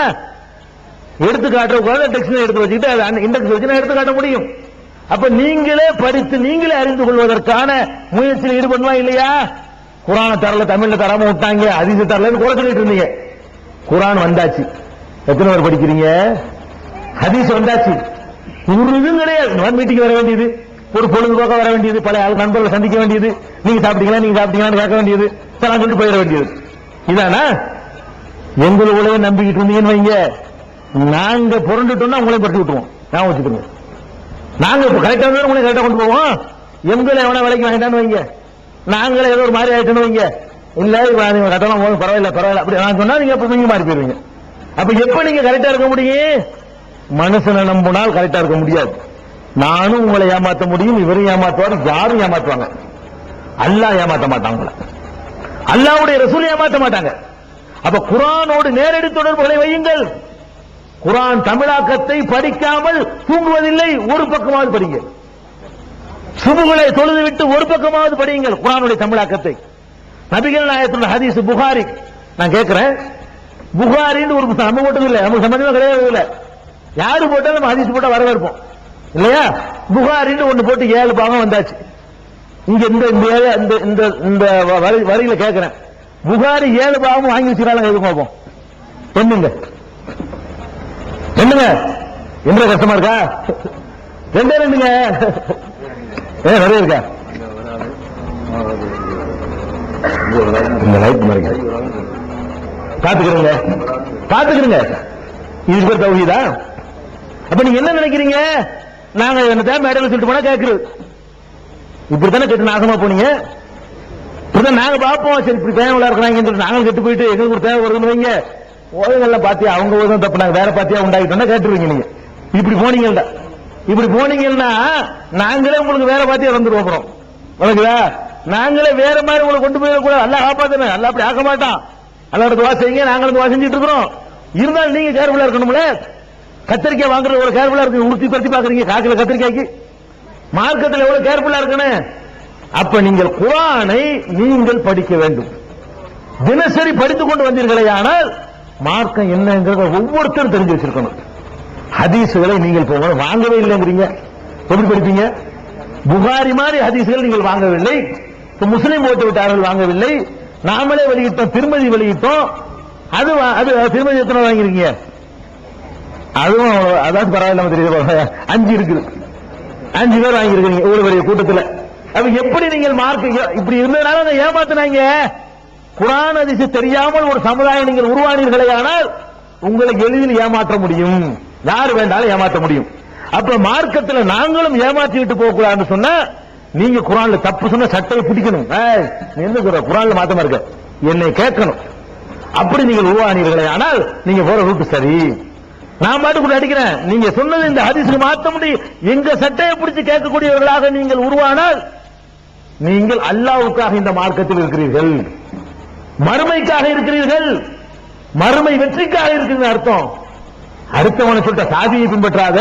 எடுத்து காட்டுற டெக்ஸ்ட் எடுத்து வச்சுக்கிட்டு இண்டெக்ஸ் வச்சு எடுத்து காட்ட முடியும். அப்ப நீங்களே படித்து நீங்களே அறிந்து கொள்வதற்கான முயற்சியில் ஈடுபடுவா இல்லையா? குரானை தரல, தமிழ்ல தராம விட்டாங்க, ஹதீஸ் தரலன்னு கூட சொல்லிட்டு இருந்தீங்க. குரான் வந்தாச்சு, எத்தனை பேர் படிக்கிறீங்க? ஹதீஸ் வந்தாச்சு, ஒரு இதுவும் கிடையாது. மீட்டிங் வர வேண்டியது, ஒரு பொழுதுபோக்க வர வேண்டியது, பல நண்பர்களை சந்திக்க வேண்டியது, நீங்க சாப்பிட்டீங்களான்னு கேட்க வேண்டியது, சொல்லிட்டு போயிட வேண்டியது. இதானா எங்களுடைய நம்பிக்கிட்டு இருந்தீங்கன்னு வைங்க, நாங்க புரண்டுட்டோம்னா உங்களை படுத்தி விட்டுருவோம். நான் வச்சுக்கோங்க, நாங்க இப்ப கரெக்டா உங்களை கரெக்டா கொண்டு போவோம். எங்களை எவனா வேலைக்கு வாங்கிட்டான்னு வைங்க, நாங்களே ஏதோ ஒரு மாதிரி ஆயிட்டோன்னு வைங்க, இல்ல கட்டணம் போதும் பரவாயில்ல அப்படி நான் சொன்னா நீங்க எப்ப நீங்க மாறி போயிருவீங்க. அப்ப எப்ப நீங்க கரெக்டா இருக்க முடியும்? மனுஷனை நம்பினால் கரெக்டா இருக்க முடியாது. நானும் உங்களை ஏமாற்ற முடியும், இவரும் ஏமாற்றுவாரு, யாரும் ஏமாற்றுவாங்க. அல்லாஹ் ஏமாற்ற மாட்டாங்க, அல்லாஹ்வுடைய ரசூல் ஏமாற்ற மாட்டாங்க. அப்ப குர்ஆனோடு நேரடி தொடர்புகளை வையுங்கள். குர்ஆன் தமிழாக்கத்தை படிக்காமல் தூங்குவதில்லை. ஒரு பக்கமாவது படிங்க. சுபுகளை தொழுது விட்டு ஒரு பக்கமாவது படியுங்கள் குர்ஆனுடைய தமிழாக்கத்தை. நபிகள் நாயகத்துடைய ஹதீஸ் புகாரி. நான் கேட்கிறேன், புகாரின்னு ஒரு புத்தகம் நம்ம போட்டது இல்லை, நமக்கு சம்பந்தமே கிடையாது. இல்லை யாரு போட்டாலும் நம்ம ஹதீஸ் போட்டா வரவேற்போம் இல்லையா? புகாரின்னு ஒண்ணு போட்டு 7 பாகம் வந்தாச்சு. இங்க இந்த வரியில கேட்கிறேன், புகாரி 7 பாகம் வாங்கி வச்சுக்கிறாங்க. எதுவும் பார்ப்போம். என்னங்க என்ற கஷ்டமா இருக்கா? ரெண்டுங்க நிறைய இருக்கா? இந்த லைட் மாதிரி பாத்துக்கிறீங்க. இது பேர் தௌஹீதா? அப்ப நீங்க என்ன நினைக்கிறீங்க? நாங்க என்ன மேடையில் சொல்லிட்டு போனா கேட்கிறது இப்படித்தானே கேட்டு நாசமா போனீங்க. இப்படிதான் நாங்க பார்ப்போம். சரி இப்படி தேவையா இருக்கிறாங்க நாங்களும் கெட்டு போயிட்டு எங்களுக்கு ஒரு தேவை வருதுன்னு வைங்க. ஓய்வெல்லாம் பாத்தியா அவங்க ஓய்வு தப்பு நாங்க வேற பாத்தியா உண்டாக்கிட்டோம்னா கேட்டுருவீங்க. நீங்க இப்படி போனீங்கன்னா நாங்களே உங்களுக்கு வேற பாத்தியா வந்துருவோம். அப்புறம் வணக்குதா? நாங்களே வேற மாதிரி உங்களை கொண்டு போயிடக்கூடாது. அல்ல காப்பாத்தன அல்ல அப்படி ஆக்க மாட்டான். அல்லோட துவா செய்யுங்க, நாங்களும் துவா செஞ்சுட்டு இருக்கிறோம். இருந்தாலும் நீங்க கேர்ஃபுல்லா இருக்கணும்ல. கத்திரிக்காய் வாங்குறது ஒரு கேர்ஃபுல்லா இருக்கு. உறுத்தி படுத்தி பாக்குறீங்க காக்கில கத்திரிக்காய்க்கு. மார்க்கத்தில் எவ்வளவு கேர்ஃபுல்லா இருக்கணும். அப்ப நீங்கள் குர்ஆனை நீங்கள் படிக்க வேண்டும். தினசரி படித்துக் கொண்டு வந்தீர்களே ஆனால் மார்க்கம் என்னங்கிறத ஒவ்வொருத்தரும் தெரிஞ்சு வச்சிருக்கணும். ஹதீசுகளை நீங்கள் போகணும். வாங்கவே இல்லைங்கிறீங்க, எப்படி படிப்பீங்க? புகாரி மாதிரி ஹதீசுகள் நீங்கள் வாங்கவில்லை. முஸ்லீம் போட்டு விட்டார்கள் வாங்கவில்லை. நாமளே வெளியிட்டோம், திருமதி வெளியிட்டோம். அது திருமதி எத்தனை வாங்கிருக்கீங்க? அதுவும் அதாவது பரவாயில்ல தெரியுது. 5 இருக்குது. 5 பேர் வாங்கிருக்கீங்க இவ்வளவு பெரிய கூட்டத்தில். அப்ப எப்படி நீங்கள் மார்க்க இப்படி இருந்ததுனால ஏமாத்தினாங்க. குர்ஆன் ஹதீஸ் தெரியாமல் ஒரு சமுதாயம் நீங்கள் உருவானீர்களே ஆனால் உங்களை எளிதில் ஏமாற்ற முடியும். யார் வேண்டாலும் ஏமாற்ற முடியும். அப்ப மார்க்கத்தில் நாங்களும் ஏமாற்றிட்டு போக கூடாதுன்னு சொன்னா நீங்க குர்ஆன்ல தப்பு சொன்ன சட்டையை பிடிக்கணும். என்ன சொல்ற குர்ஆன்ல மாத்தமா இருக்க என்னை கேட்கணும். அப்படி நீங்கள் உருவானீர்களே ஆனால் நீங்க போற ரூட் சரி. நான் பாட்டுக்குள்ள அடிக்கிறேன். நீங்க சொன்னது இந்த ஹதீஸுக்கு மாற்ற முடியும். எங்க சட்டையை பிடிச்சு கேட்கக்கூடியவர்களாக நீங்கள் உருவானால் நீங்கள் அல்லாஹ்வுக்காக இந்த மார்க்கத்தில் இருக்கிறீர்கள், மறுமைக்காக இருக்கிறீர்கள், மறுமை வெற்றிக்காக இருக்கிறது அர்த்தம். அடுத்தவனை சொல்லிட்ட சாதியை பின்பற்றாத,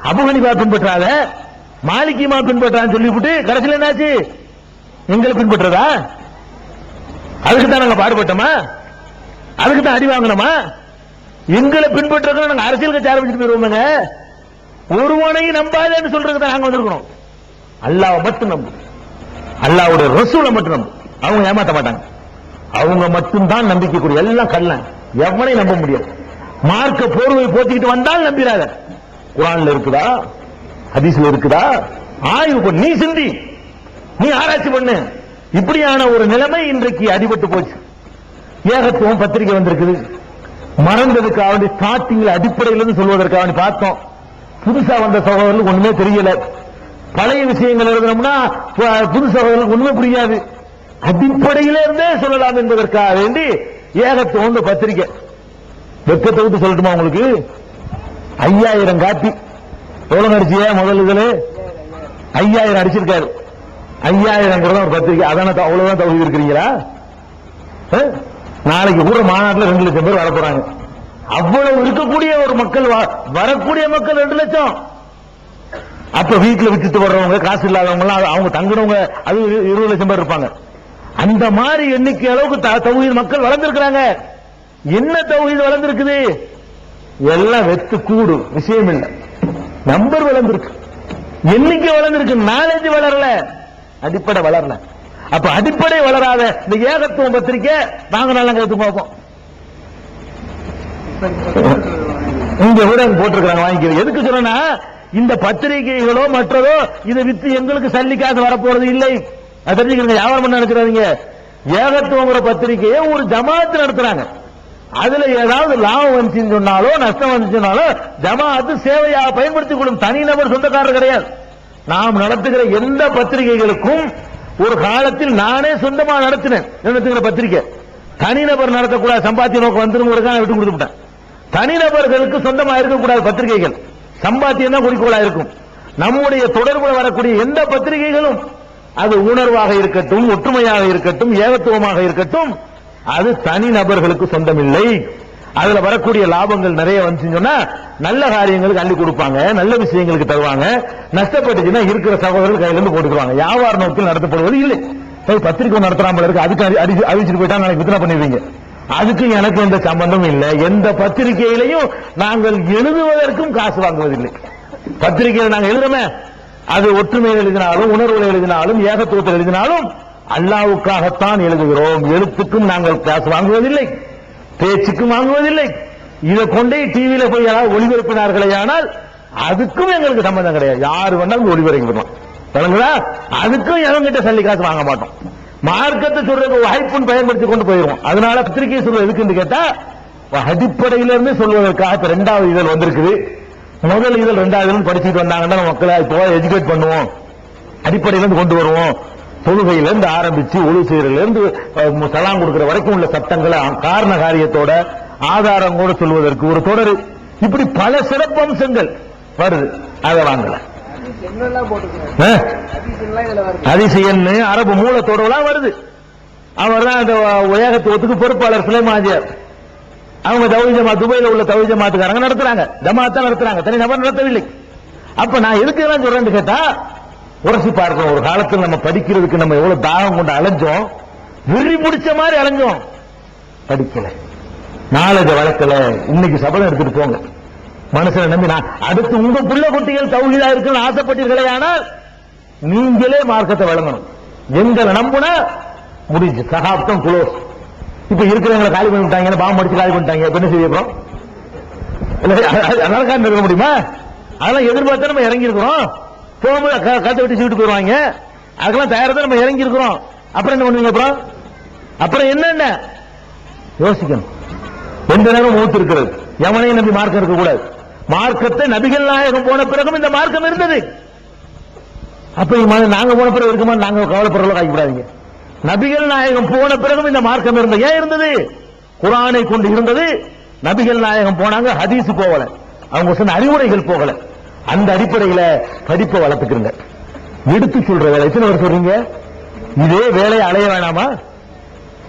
அபூ ஹனீஃபா பின்பற்றாத, மாலிக் இமாம் பின்பற்றான்னு சொல்லிவிட்டு கடைசியில் என்னாச்சு? எங்களை பின்பற்றதா? அதுக்கு தான் நாங்க பாடுபட்டோமா? அதுக்கு தான் அடி வாங்கணுமா? எங்களை பின்பற்ற நாங்க அரசியல் கட்சி ஆரம்பிச்சுட்டு போயிருவோங்க. ஒருவனையும் நம்பாதேன்னு சொல்றதுக்கு தான் நாங்க வந்திருக்கிறோம். அல்லாஹ்வை மட்டும் நம்பு, அல்லாஹ்வுடைய ரசூலை மட்டும் நம்பு. அவங்க ஏமாத்த மாட்டாங்க. அவங்க மட்டும்தான் நம்பிக்கைக்குரிய. எல்லாம் கள்ளன், எவனை நம்ப முடியாது. மார்க்க போர்வை போத்திக்கிட்டு வந்தால் நம்பிடாத. குர்ஆன்ல இருக்குதா, ஹதீஸ்ல இருக்குதா, ஆய்வு பண்ணு, நீ சிந்தி, நீ ஆராய்ச்சி பண்ணு. இப்படியான ஒரு நிலைமை இன்றைக்கு அடிபட்டு போச்சு. ஏகத்துவம் பத்திரிகை வந்திருக்குது. மறந்ததுக்காக ஸ்டார்டிங்ல அடிப்படையிலிருந்து சொல்வதற்காக பார்த்தோம். புதுசா வந்த சகோதரர்களுக்கு ஒண்ணுமே தெரியல. பழைய விஷயங்கள் எழுதணும்னா புது சகோதரர்களுக்கு ஒண்ணுமே புரியாது. அடிப்படையிலிருந்தே சொல்லலாம் என்பதற்காக வேண்டி ஏகத்துவம் பத்திரிகை. வெக்கத்தை விட்டு சொல்லட்டுமா உங்களுக்கு? 5000 காப்பி. எவ்வளவு அடிச்சிய முதல் இதுல 5000 அடிச்சிருக்காரு. 5000 ஒரு பத்திரிகை. அதான அவ்வளவுதான் தகுதி இருக்கிறீங்களா? நாளைக்கு கூட மாநாட்டில் 2 லட்சம் பேர் வர போறாங்க. அவ்வளவு இருக்கக்கூடிய ஒரு மக்கள், வரக்கூடிய மக்கள் 2 லட்சம். அப்ப வீட்டுல விட்டுட்டு வர்றவங்க, காசு இல்லாதவங்க எல்லாம், அவங்க தங்குறவங்க, அது 20 லட்சம் பேர் இருப்பாங்க. அந்த மாதிரி எண்ணிக்கை அளவுக்கு தௌஹீத் மக்கள் வளர்ந்திருக்கிறாங்க. என்ன தௌஹீத் வளர்ந்திருக்குது? எல்லாம் வெத்து கூடு விஷயம் இல்லை. நம்பர் வளர்ந்திருக்கு, எண்ணிக்கை வளர்ந்திருக்கு, நாலேஜ் வளரல, அடிப்படை வளரல. அப்ப அடிப்படை வளராத இந்த ஏகத்துவம் பத்திரிக்கை நாங்க நல்லா கருத்து பார்ப்போம். இங்க கூட போட்டிருக்காங்க, வாங்கிக்கிறேன். எதுக்கு சொன்னா, இந்த பத்திரிகைகளோ மற்றதோ இதை வித்து எங்களுக்கு சல்லிக்காக வரப்போறது இல்லை. அது தெரிஞ்சுக்கிறீங்க. வியாபாரம் பண்ண நடக்கிறாங்க. ஏகத்துவங்கிற பத்திரிகையை ஒரு ஜமாத்து நடத்துறாங்க. அதுல ஏதாவது லாபம் வந்துச்சுன்னு சொன்னாலோ நஷ்டம் வந்துச்சுனாலோ ஜமாத்து சேவையாக பயன்படுத்திக் கொள்ளும். தனிநபர் சொந்தக்காரர் கிடையாது. நாம் நடத்துகிற எந்த பத்திரிகைகளுக்கும் ஒரு காலத்தில் நானே சொந்தமா நடத்துகிற பத்திரிகை தனிநபர் நடத்தக்கூடாது. சம்பாத்திய நோக்கம் வந்துருங்க விட்டு கொடுத்துட்டேன். தனிநபர்களுக்கு சொந்தமா இருக்கக்கூடாது பத்திரிகைகள். சம்பாத்தியம் தான் குறிக்கோளா இருக்கும். நம்முடைய தொடர்புல வரக்கூடிய எந்த பத்திரிகைகளும் அது உணர்வாக இருக்கட்டும், ஒற்றுமையாக இருக்கட்டும், ஏகத்துவமாக இருக்கட்டும், அது தனி நபர்களுக்கு சொந்தமில்லை. அதுல வரக்கூடிய லாபங்கள் நிறைய வந்துச்சுன்னு சொன்னா நல்ல காரியங்களுக்கு அள்ளி கொடுப்பாங்க, நல்ல விஷயங்களுக்கு தருவாங்க. நஷ்டப்பட்டுச்சுன்னா இருக்கிற சகோதரர்கள் கையில இருந்து போட்டுக்குவாங்க. வியாபார நோக்கில் நடத்தப்படுவது இல்லை. பத்திரிகை நடத்துறாமல் இருக்கு, அதுக்கு அழிச்சிட்டு போயிட்டா நாளைக்கு வித்தனை பண்ணிடுவீங்க. அதுக்கு எனக்கு எந்த சம்பந்தம் இல்லை. எந்த பத்திரிகையிலையும் நாங்கள் எழுதுவதற்கும் காசு வாங்குவதில்லை. பத்திரிகையில் நாங்கள் எழுதுறோமே, அது ஒற்றுமையில் எழுதினாலும் உணர்வுகள் எழுதினாலும் ஏகத்துவத்தில் எழுதினாலும் அல்லாஹ்வுக்காகத்தான் எழுதுகிறோம். எழுத்துக்கும் நாங்கள் காசு வாங்குவதில்லை, பேச்சுக்கும் வாங்குவதில்லை. இதை கொண்டே டிவியில போய் யாராவது ஒளிபரப்பினார்களே ஆனால் அதுக்கும் எங்களுக்கு சம்பந்தம் கிடையாது. யாரு வேணாலும் ஒளிபரப்பிடலாம், அதுக்கும் எவங்கிட்ட சல்லி காசு வாங்க மாட்டோம். மார்க்கத்தை சொல்றது வாய்ப்புன்னு பயன்படுத்தி கொண்டு போயிடும். அதனால பத்திரிகை சொல்றது எதுக்குன்னு கேட்டா அடிப்படையிலிருந்து சொல்வதற்காக இப்ப 2வது இதழ் வந்திருக்குது. முதல் இதழ் 2வது இதழ் படிச்சுட்டு வந்தாங்கன்னா மக்களை இப்போ எஜுகேட் பண்ணுவோம், அடிப்படையிலிருந்து கொண்டு வருவோம். தொழுகையிலிருந்து ஆரம்பிச்சு ஒளி செய்யறதுலேருந்து சலாம் கொடுக்கிற வரைக்கும் உள்ள சட்டங்களை காரண காரியத்தோட ஆதாரம் கூட சொல்வதற்கு ஒரு தொடர், இப்படி பல சிறப்பம்சங்கள் வருது. அதை வாங்கல அதிசயன்னு அரபு மூலத்தோடலாம் வருது. அவர் தான் அந்த ஏகத்துவத்துக்கு பொறுப்பாளர் சுலைமாஜியார். அவங்க தௌஹீத் ஜமாத் துபைல உள்ள தௌஹீத் ஜமாத்துக்காரங்க நடத்துறாங்க, ஜமாத் நடத்துறாங்க, தனி நபர் நடத்தவில்லை. அப்ப நான் எதுக்கு எல்லாம் சொல்றேன்னு கேட்டா உரசி பார்க்கணும். ஒரு காலத்தில் நம்ம படிக்கிறதுக்கு நம்ம எவ்வளவு தாகம் கொண்டு அலைஞ்சோம், வெறி முடிச்ச மாதிரி அலைஞ்சோம், படிக்கல, நாலேஜ் வளர்க்கல. இன்னைக்கு சபதம் எடுத்துட்டு போங்க, மனுஷனை நம்பி அடுத்து உங்க புள்ள குட்டிகள் தௌஹீதா இருக்குன்னு ஆசைப்பட்டீர்களே, ஆனால் நீங்களே மார்க்கத்தை வழங்கணும். எங்களை நம்புனா முடிஞ்சு, சகாப்தம் குளோஸ். இப்ப இருக்கிறவங்களை காலி பண்ணிட்டாங்க, பாம்பு அடிச்சு காலி பண்ணிட்டாங்க, என்ன செய்யறோம்? அதனால இருக்க முடியுமா? அதெல்லாம் எதிர்பார்த்தா நம்ம இறங்கி இருக்கிறோம். போகும்போது கத்தை விட்டு சீட்டு போயிருவாங்க, அதுக்கெல்லாம் தயாரா நம்ம இறங்கி இருக்கிறோம். அப்புறம் என்ன பண்ணுவீங்க? அப்புறம் என்ன யோசிக்கணும். எந்த நேரம் மூத்து இருக்கிறது, எவனையும் நம்பி மார்க்கம் இருக்கக்கூடாது. மார்க்கத்தை நபிகள் நாயகம் போன பிறகும் இந்த மார்க்கம் இருந்தது. அப்ப நாங்க போன பிறகு இருக்குமா? நாங்க கவலைப்படுறவங்க ஆகிவிடாதீங்க. நபிகள் நாயகம் போன பிறகும் இந்த மார்க்கம் இருந்தது. ஏன் இருந்தது? குர்ஆனை கொண்டு இருந்தது. நபிகள் நாயகம் போனாங்க, ஹதீஸ் போகல, அவங்க சொன்ன அறிவுரைகள் போகல. அந்த அடிப்படையில் படிப்பை வளர்த்துக்கிறங்க. எடுத்து சொல்ற வேலை எத்தனை பேர் சொல்றீங்க? இதே வேலையை அலைய வேணாமா?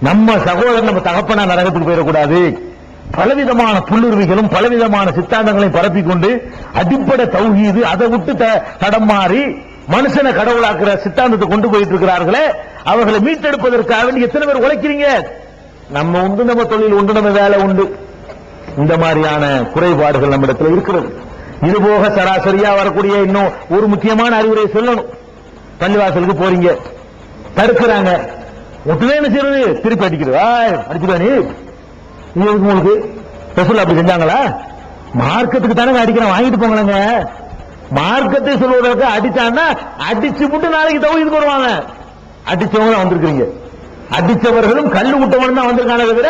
நம்ம சகோதரர் நம்ம தகப்பனா நரகத்துக்கு போயிடக்கூடாது. பலவிதமான புல்லுரிமைகளும் பலவிதமான சித்தாந்தங்களையும் பரப்பிக் கொண்டு அடிப்படை தௌஹீது அதை விட்டு தடம் மாறி மனுஷனை கடவுளாக்குற சித்தாந்தத்தை கொண்டு போயிட்டு இருக்கிறார்களே, அவர்களை மீட்டெடுப்பதற்காக வேண்டி எத்தனை பேர் உழைக்கிறீங்க? நம்ம உண்டு, நம்ம தொழில் உண்டு, நம்ம வேலை உண்டு. இந்த மாதிரியான குறைபாடுகள் நம்மிடத்தில் இருக்கிறது. இது போக சராசரியா வரக்கூடிய இன்னும் ஒரு முக்கியமான அறிவுரை சொல்லணும். பள்ளிவாசலுக்கு போறீங்க, தடுக்கிறாங்க, ஒட்டுவே என்ன செய்யறது? திருப்பி அடிக்கிறது. அடிச்சுக்கா நீ உங்களுக்கு ரசூல் அப்படி செஞ்சாங்களா? மார்க்கத்துக்கு தானே அடிக்கிறேன், வாங்கிட்டு போங்களேங்க. மார்க்கத்தை சொல்வதற்கு அடிச்சான்னா அடிச்சு விட்டு நாளைக்கு தௌஹீதுக்கு வருவாங்க. அடிச்சவங்க வந்திருக்கீங்க, அடிச்சவர்களும் கல்லு விட்டவனும் தான் வந்திருக்கான தவிர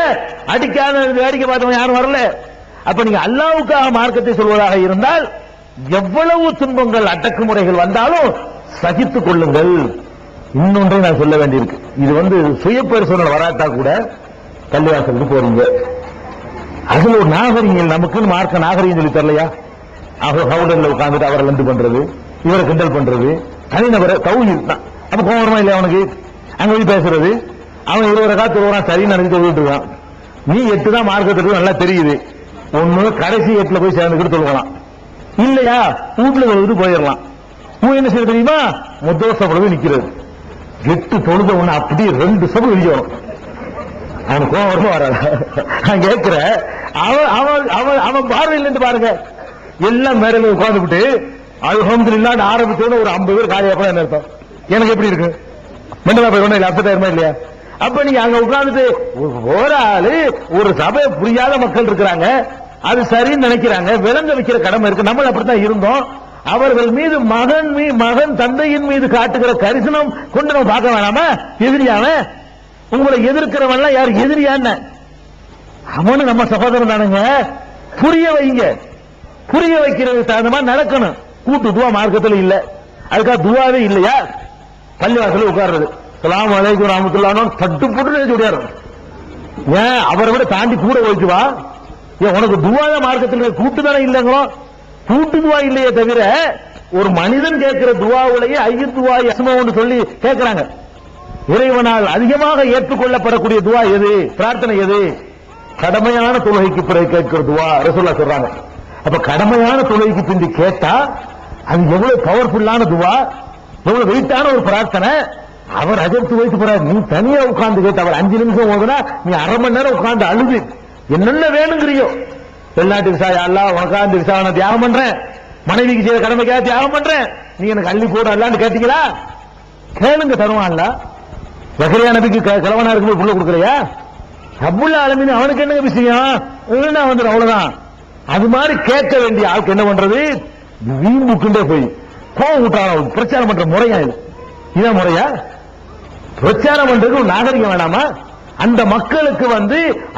அடிக்காத வேடிக்கை பார்த்தவங்க யாரும் வரல. அப்ப நீங்க அல்லாஹ்வுக்காக மார்க்கத்தை சொல்வதாக இருந்தால் எவ்வளவு துன்பங்கள் அடக்குமுறைகள் வந்தாலும் சகித்துக் கொள்ளுங்கள். இன்னொன்றை நான் சொல்ல வேண்டியிருக்கு. இது சுய பரிசோதனை வராட்டா கூட பள்ளிவாசலுக்கு போறீங்க, அதுல ஒரு நாகரிகம், நமக்குன்னு மார்க்க நாகரிகம் சொல்லி தரலையா? அவர் ஹவுடர்ல உட்கார்ந்துட்டு அவரை லந்து பண்றது, இவரை கிண்டல் பண்றது, தனிநபரை தௌஹீத் தான். அப்ப கோவரமா இல்லையா அவனுக்கு? அங்க போய் பேசுறது, அவன் 20 ரகாத் தொழுவான், சரின்னு நினைச்சு தொழுவிட்டு இருக்கான். நீ 8 தான் மார்க்கத்துக்கு நல்லா தெரியுது, ஒண்ணு கடைசி 8ல போய் சேர்ந்துக்கிட்டு தொழுகலாம், இல்லையா வீட்டுல தொழுது போயிடலாம். என்ன செய்ய தெரியுமா? முதல் சபை நிக்கிறது, 8 தொழுத ஒண்ணு அப்படி 2 சபை விரிஞ்சோம். அவனுக்கு கோவரமா வராது. நான் கேட்கிற அவன் பார்வையில் இருந்து பாருங்க, எல்லாம் மேடையில் உட்கார்ந்துட்டு அல்ஹம்துலில்லாஹ் ஆரம்பிச்சோன்னு ஒரு 50 பேர் காலியா என்ன அர்த்தம்? எனக்கு எப்படி இருக்கு? மெண்டலா போய் ஒண்ணு அர்த்தமா இல்லையா? அப்ப நீங்க அங்க உட்கார்ந்துட்டு ஒரு ஆளு ஒரு சபை புரியாத மக்கள் இருக்கிறாங்க, அது சரின்னு நினைக்கிறாங்க, விளங்க வைக்கிற கடமை இருக்கு. நம்ம அப்படித்தான் இருந்தோம். அவர்கள் மீது மகன் தந்தையின் மீது காட்டுகிற கரிசனம் கொண்டு நம்ம பார்க்க வேணாமா? எதிரியாவ உங்களை எதிர்க்கிறவன் யார்? எதிரியான அவனு நம்ம சகோதரன் தானுங்க. புரிய வைங்க, புரிய வைக்கிறது தகுந்த மாதிரி நடக்கணும். கூட்டு துவா மார்க்கத்தில் இல்ல, அதுக்காக துவாவே இல்லையா? பள்ளிவாசல் உட்கார்றது, ஸலாம் அலைக்கும் ரஹ்மத்துல்லாஹ் பட்டு போட்டு சொல்றாரு. ஏன் அவரை விட தாண்டி கூட வைக்குவா? ஏன் உனக்கு துவாத மார்க்கத்தில் கூட்டு தானே இல்லைங்களோ? கூட்டு துவா இல்லையே தவிர ஒரு மனிதன் கேட்கிற துவாவுலையே ஐயத்துவா யஸ்மோன்னு சொல்லி கேட்கிறாங்க. இறைவனால் அதிகமாக ஏற்றுக்கொள்ளப்படக்கூடிய துவா எது? பிரார்த்தனை எது? கடமையான தொழுகைக்கு பிறகு கேட்கிற துவா ரசூலுல்லாஹ் சொல்றாங்க. அப்ப கடமையான தொழுகைக்கு பிந்தி கேட்டா அது எவ்வளவு பவர்ஃபுல்லான துவா, எவ்வளவு வெயிட்டான ஒரு பிரார்த்தனை. அவர் அஜர்த்து வைத்து போறாரு, நீ தனியா உட்கார்ந்து கேட்ட அவர் 5 நிமிஷம் ஓதுனா நீ அரை மணி நேரம் உட்கார்ந்து அழுது என்னென்ன வேணுங்கிறியோ, வெளிநாட்டு விசா அல்லா உனக்கா இந்த விசா நான் தியாகம் பண்றேன், மனைவிக்கு செய்த கடமைக்காக தியாகம் பண்றேன், நீ எனக்கு அள்ளி போட அல்லான்னு கேட்டீங்களா? கேளுங்க தருவான்ல. ஜக்கரியா நபிக்கு கிழவனா இருக்கும்போது புள்ள கொடுக்கலையா? ரப்புல் ஆலமீன் அவனுக்கு என்ன விஷயம் வந்துடும், அவ்வளவுதான். அது மாதிரி கேட்க வேண்டிய ஆளுக்கு என்ன பண்றது, வீம்புக்குண்டே போய் கோவம் விட்டான பிரச்சாரம் பண்ற முறையா இது? இதான் முறையா? பிரச்சாரம் பண்றதுக்கு ஒரு நாகரிகம் வேணாமா? அந்த மக்களுக்கு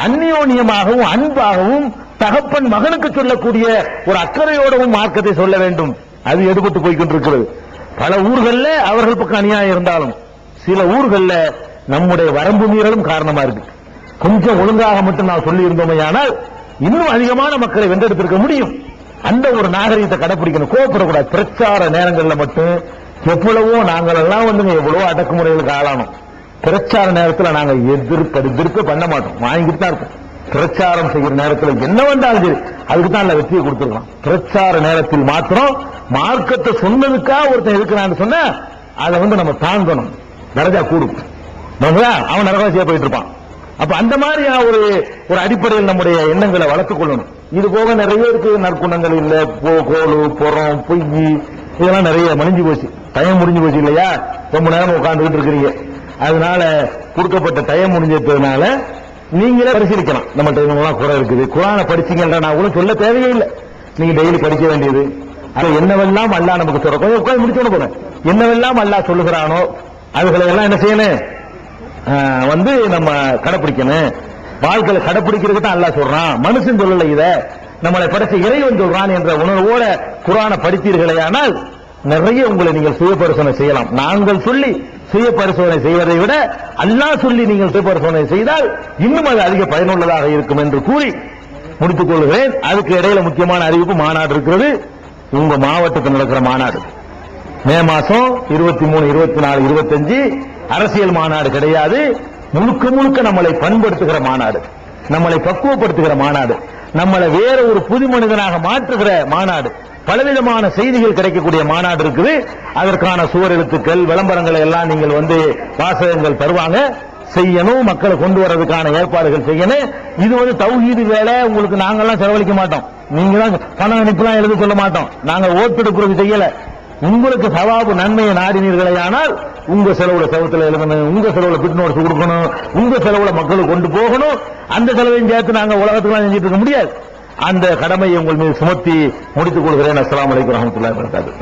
அந்நியோன்யமாகவும் அன்பாகவும் தகப்பன் மகனுக்கு சொல்லக்கூடிய ஒரு அக்கறையோடவும் மார்க்கத்தை சொல்ல வேண்டும். அது எடுபட்டு போய்கொண்டிருக்கிறது. பல ஊர்கள்ல அவர்கள் பக்கம் அநியாயம் இருந்தாலும் சில ஊர்கள்ல நம்முடைய வரம்பு மீறலும் காரணமா இருக்கு. கொஞ்சம் ஒழுங்காக மட்டும் நான் சொல்லி இருந்தோமையானால் இன்னும் அதிகமான மக்களை வென்றெடுத்திருக்க முடியும். அந்த ஒரு நாகரிகத்தை கடைபிடிக்கணும். கோபப்படக்கூடாது. பிரச்சார நேரங்களில் மட்டும் எவ்வளவோ நாங்கள் எல்லாம் எவ்வளவோ அடக்குமுறைகளுக்கு ஆளானோம். பிரச்சார நேரத்தில் நாங்கள் எதிர்ப்பு பண்ண மாட்டோம், வாங்கிட்டு தான் இருப்போம். பிரச்சாரம் செய்கிற நேரத்தில் என்ன வந்தாலும் சரி அதுக்கு தான் வெற்றியை கொடுத்துருக்கலாம். பிரச்சார நேரத்தில் மாத்திரம் மார்க்கத்தை சொன்னதுக்காக ஒருத்தன் இருக்கிறான்னு சொன்னா அதை நம்ம தாங்கணும், நரஜா கூடும். அவன் நரகாசியா போயிட்டு இருப்பான். அப்ப அந்த மாதிரி ஒரு அடிப்படையில் நம்முடைய எண்ணங்களை வளர்த்துக் கொள்ளணும். இது போக நிறைய இருக்கு நற்குணங்கள் இல்ல, கோலு புறம் பொய் இதெல்லாம் நிறைய மணிஞ்சு போச்சு, டைம் முடிஞ்சு போச்சு இல்லையா? ரொம்ப நேரம் உட்கார்ந்துகிட்டு இருக்கிறீங்க. அதனால கொடுக்கப்பட்ட டைம் முடிஞ்சதுனால நீங்களே பரிசீலிக்கலாம். நம்மகிட்ட குறை இருக்குது. குரானை படிச்சீங்கன்னா நான் கூட சொல்ல தேவையே இல்லை, நீங்க டெய்லி படிக்க வேண்டியது. அது என்னவெல்லாம் அல்லாஹ் நமக்கு சொல்ற கொஞ்சம் உட்கார்ந்து முடிச்சு போறேன், என்னவெல்லாம் அல்லாஹ் சொல்லுகிறானோ அதுகளை எல்லாம் என்ன செய்யணும், நம்ம கடைப்பிடிக்கணும். வாழ்க்கையில கடைப்பிடிக்கிறதுக்கு தான் அல்லாஹ் சொல்றான், மனுஷன் சொல்லல. இத நம்மளை படைச்ச இறைவன் சொல்றான் என்ற உணர்வோட குரானை படித்தீர்களே ஆனால் நிறைய உங்களை நீங்கள் சுய பரிசோதனை செய்யலாம். நாங்கள் சொல்லி சுய பரிசோதனை செய்வதை விட அல்லாஹ் சொல்லி நீங்கள் சுய பரிசோதனை செய்தால் இன்னும் அது அதிக பயனுள்ளதாக இருக்கும் என்று கூறி முடித்துக் கொள்கிறேன். அதுக்கு இடையில முக்கியமான அறிவிப்பு, மாநாடு இருக்கிறது. உங்க மாவட்டத்தில் நடக்கிற மாநாடு மே மாசம் 23, 24, 25 அரசியல் மாநாடு கிடையாது. முழுக்க முழுக்க நம்மளை பண்படுத்துகிற மாநாடு, நம்மளை பக்குவப்படுத்துகிற மாநாடு, நம்மளை வேற ஒரு புது மனிதனாக மாற்றுகிற மாநாடு. பலவிதமான செய்திகள் கிடைக்கக்கூடிய மாநாடு இருக்குது. அதற்கான சுவர் எழுத்துக்கள் விளம்பரங்களை எல்லாம் நீங்கள் வாசகங்கள் தருவாங்க, செய்யணும். மக்களை கொண்டு வர்றதுக்கான ஏற்பாடுகள் செய்யணும். இது தௌஹீது வேலை. உங்களுக்கு நாங்கெல்லாம் செலவழிக்க மாட்டோம், நீங்க தான் பணம் அனுப்பலாம் எழுத சொல்ல மாட்டோம். நாங்க ஓட்டெடுக்கிறது செய்யல. உங்களுக்கு சவாபு நன்மையை நாடினீர்களே ஆனால் உங்க செலவுல செவத்துல எழுதணும், உங்க செலவுல பிட் நோட்ஸ் கொடுக்கணும், உங்க செலவுல மக்களுக்கு கொண்டு போகணும். அந்த செலவையும் சேர்த்து நாங்க உலகத்துக்கு செஞ்சுட்டு இருக்க முடியாது. அந்த கடமையை உங்கள் மீது சுமத்தி முடித்துக் கொள்கிறேன். அஸ்ஸலாமு அலைக்கும் வரஹ்மத்துல்லாஹி வபரகாத்துஹு.